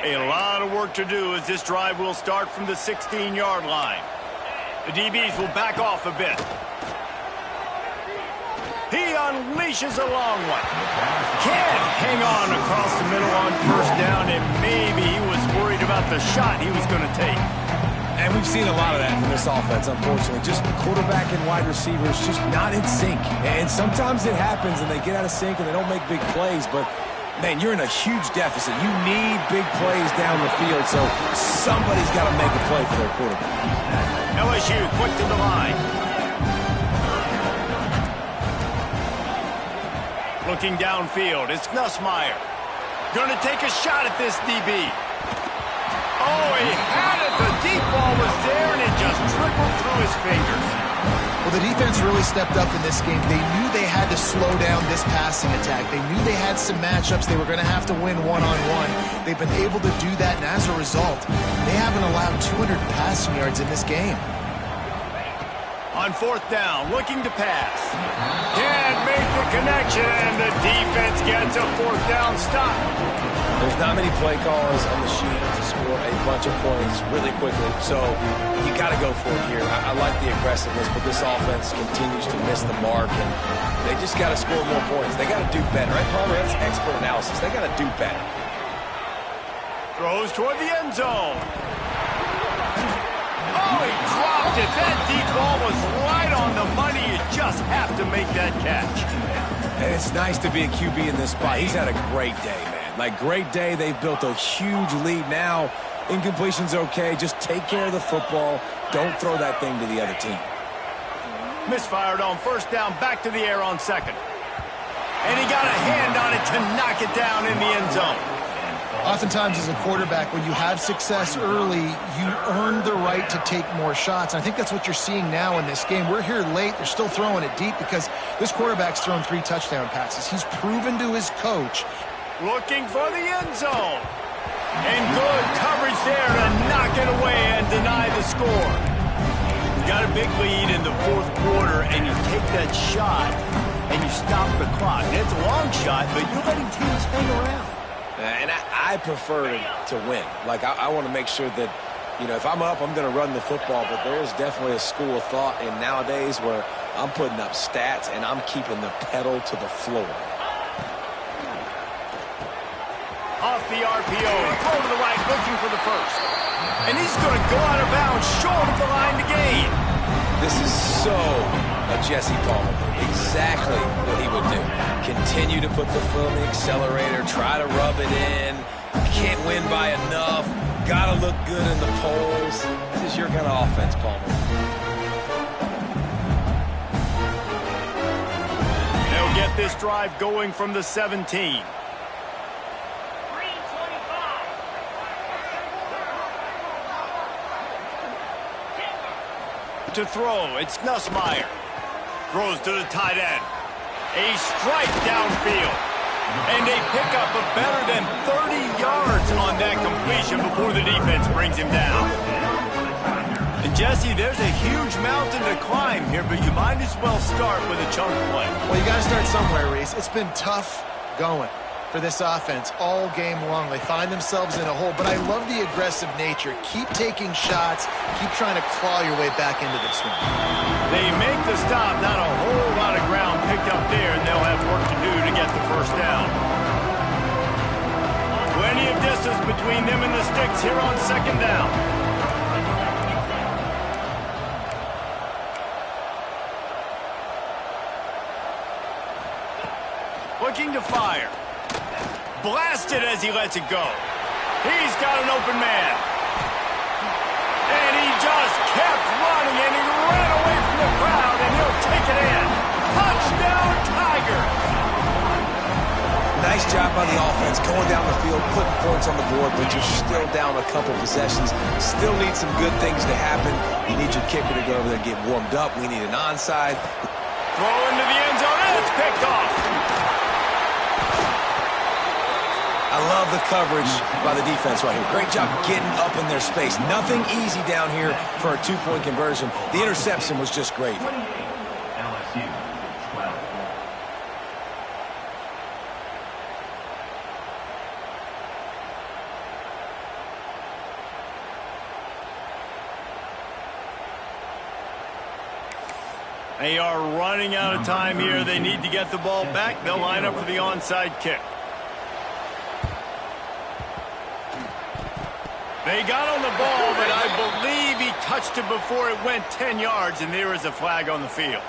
A lot of work to do as this drive will start from the 16-yard line. The DBs will back off a bit. He unleashes a long one. Can't hang on across the middle on first down, and maybe he was worried about the shot he was going to take. And we've seen a lot of that from this offense, unfortunately. Just quarterback and wide receivers just not in sync. And sometimes it happens, and they get out of sync, and they don't make big plays, but man, you're in a huge deficit. You need big plays down the field, so somebody's got to make a play for their quarterback. LSU quick to the line. Looking downfield, it's Nussmeier. Going to take a shot at this DB. Oh, he had it. The deep ball was there, and it just trickled through his fingers. Well, the defense really stepped up in this game. They knew they had to slow down this passing attack. They knew they had some matchups they were going to have to win one-on-one. They've been able to do that, and as a result, they haven't allowed 200 passing yards in this game. On fourth down, looking to pass. Can't make the connection, and the defense gets a fourth down stop. There's not many play calls on the sheet to score a bunch of points really quickly, so you got to go for it here. I like the aggressiveness, but this offense continues to miss the mark, and they just got to score more points. They got to do better, right, Palmer? That's expert analysis. They got to do better. Throws toward the end zone. Oh, he dropped it. That deep ball was right on the money. You just have to make that catch. And it's nice to be a QB in this spot. He's had a great day, man. Like, great day. They've built a huge lead now. Incompletion's okay. Just take care of the football. Don't throw that thing to the other team. Misfired on first down, back to the air on second. And he got a hand on it to knock it down in the end zone. Oftentimes as a quarterback, when you have success early, you earn the right to take more shots. And I think that's what you're seeing now in this game. We're here late. They're still throwing it deep because this quarterback's thrown 3 touchdown passes. He's proven to his coach. Looking for the end zone. And good coverage there to knock it away and deny the score. You got a big lead in the fourth quarter, and you take that shot, and you stop the clock. And it's a long shot, but you're letting teams hang around. And I prefer to win. Like, I want to make sure that, you know, if I'm up, I'm going to run the football, but there's definitely a school of thought in nowadays where I'm putting up stats and I'm keeping the pedal to the floor. Off the RPO, throw to the right, looking for the first. And he's going to go out of bounds short of the line to gain. This is so a Jesse Palmer. Exactly what he would do. Continue to put the foot on the accelerator, try to rub it in. Can't win by enough. Got to look good in the polls. This is your kind of offense, Palmer. They'll get this drive going from the 17. To throw, it's Nussmeier. Throws to the tight end. A strike downfield. And they pick up a better than 30 yards on that completion before the defense brings him down. And Jesse, there's a huge mountain to climb here, but you might as well start with a chunk play. Well, you got to start somewhere, Reese. It's been tough going for this offense all game long. They find themselves in a hole, but I love the aggressive nature. Keep taking shots. Keep trying to claw your way back into this one. They make the stop. Not a whole lot of ground picked up there, and they'll have work to do to get the first down. Plenty of distance between them and the sticks here on second down. Looking to fire. Blasted as he lets it go. He's got an open man. And he just kept running, and he ran away from the crowd, and he'll take it in. Touchdown! Nice job by the offense going down the field, putting points on the board, but you're still down a couple possessions. Still need some good things to happen. You need your kicker to go over there and get warmed up. We need an onside. Throw into the end zone, and it's picked off. I love the coverage by the defense right here. Great job getting up in their space. Nothing easy down here for a two-point conversion. The interception was just great. LSU 12. They are running out of time here. They need to get the ball back. They'll line up for the onside kick. They got on the ball, but I believe he touched it before it went 10 yards, and there is a flag on the field.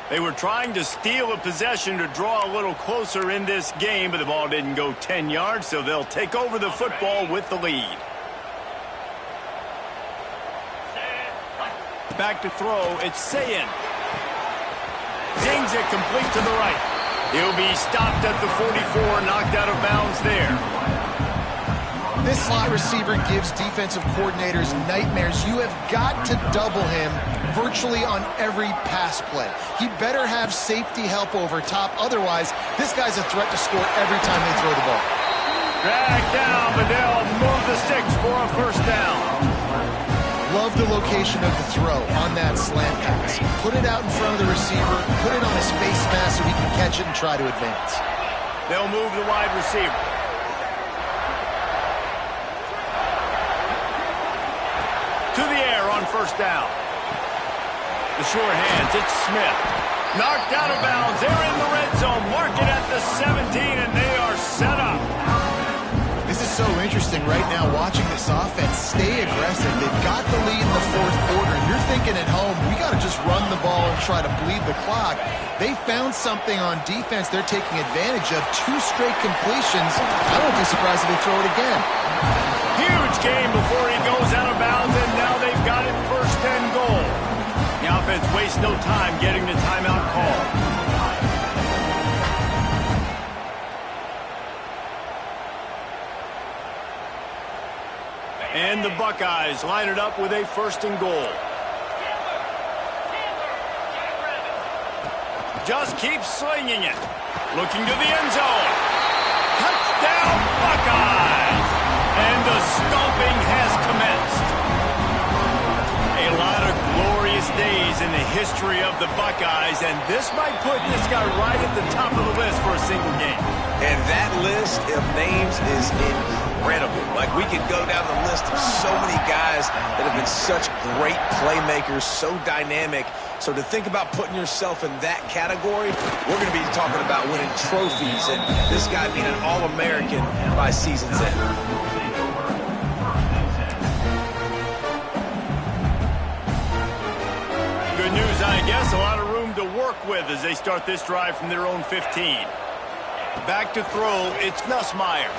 They were trying to steal a possession to draw a little closer in this game, but the ball didn't go 10 yards, so they'll take over the football with the lead. Back to throw, it's Sayin. Dings it complete to the right. He'll be stopped at the 44, knocked out of bounds there. This slot receiver gives defensive coordinators nightmares. You have got to double him virtually on every pass play. He better have safety help over top. Otherwise, this guy's a threat to score every time they throw the ball. Drag down, but they'll move the sticks for a first down. Love the location of the throw on that slant pass. Put it out in front of the receiver, put it on his face mask so he can catch it and try to advance. They'll move the wide receiver. To the air on first down. The short hands, it's Smith. Knocked out of bounds. They're in the red zone. Mark it at the 17, and they are set up. This is so interesting right now, watching this offense stay aggressive. They've got the lead in the fourth quarter, and you're thinking at home, we got to just run the ball and try to bleed the clock. They found something on defense they're taking advantage of. 2 straight completions. I won't be surprised if they throw it again. Huge game before he goes out of bounds, and now they've got it first and goal. The offense wastes no time getting the timeout call. And the Buckeyes line it up with a first and goal. Just keeps slinging it. Looking to the end zone. Touchdown, Buckeyes! And the stomping has commenced. A lot of glorious days in the history of the Buckeyes, and this might put this guy right at the top of the list for a single game. And that list of names is incredible. Like, we could go down the list of so many guys that have been such great playmakers, so dynamic. So to think about putting yourself in that category, we're going to be talking about winning trophies and this guy being an All-American by season's end. Good news, I guess. A lot of room to work with as they start this drive from their own 15. Back to throw, it's Nussmeier.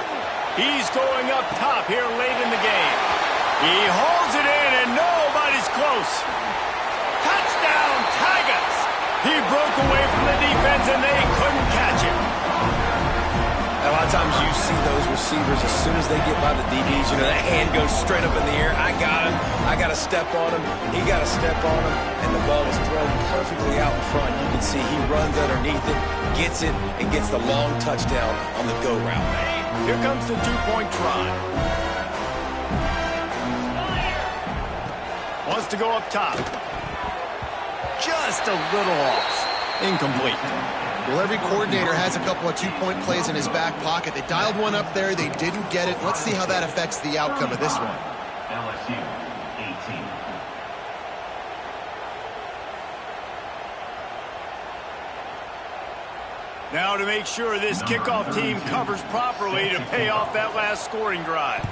He's going up top here late in the game. He holds it in, and nobody's close. Touchdown, Tigers! He broke away from the defense, and they couldn't catch him. A lot of times you see those receivers, as soon as they get by the DBs, you know, that hand goes straight up in the air. I got him. I got to step on him. He got to step on him. And the ball is thrown perfectly out in front. You can see he runs underneath it, gets it, and gets the long touchdown on the go route. Here comes the two-point try. Wants to go up top. Just a little off. Incomplete. Well, every coordinator has a couple of two-point plays in his back pocket. They dialed one up there. They didn't get it. Let's see how that affects the outcome of this one. LSU 18. Now to make sure this kickoff team covers properly to pay off that last scoring drive.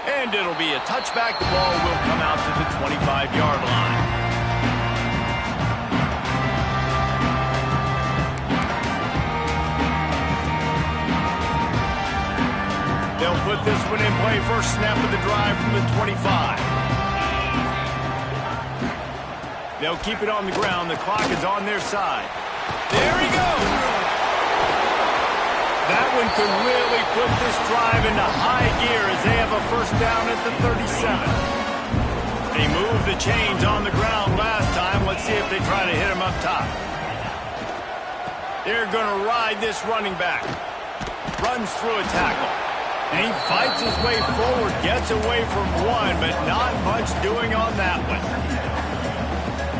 And it'll be a touchback. The ball will come out to the 25-yard line. They'll put this one in play. First snap of the drive from the 25. They'll keep it on the ground. The clock is on their side. There he goes. That one could really put this drive into high gear as they have a first down at the 37. They moved the chains on the ground last time. Let's see if they try to hit him up top. They're going to ride this running back. Runs through a tackle. And he fights his way forward, gets away from one, but not much doing on that one.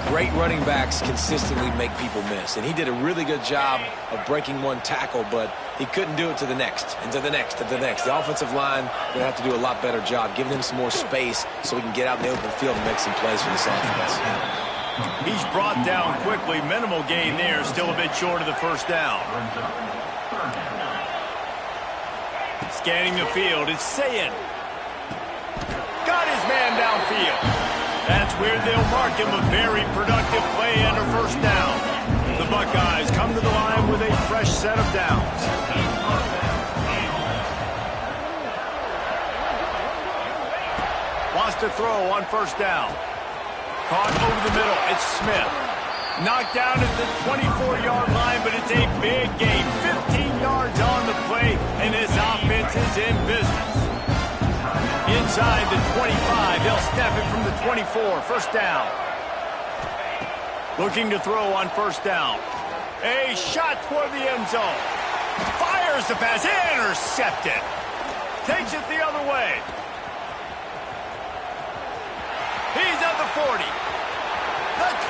Great running backs consistently make people miss, and he did a really good job of breaking one tackle, but he couldn't do it to the next, and to the next, and to the next. The offensive line going to have to do a lot better job, giving him some more space so he can get out in the open field and make some plays for this offense. He's brought down quickly. Minimal gain there, still a bit short of the first down. Scanning the field, it's Sayin. Got his man downfield. That's where they'll mark him. A very productive play and a first down. The Buckeyes come to the line with a fresh set of downs. Wants to throw on first down. Caught over the middle. It's Smith. Knocked down at the 24-yard line, but it's a big gain. 15 yards on the play, and this offense is in business. Inside the 25, they'll snap it from the 24. First down. Looking to throw on first down. A shot toward the end zone. Fires the pass. Intercepted. Takes it the other way. He's at the 40. The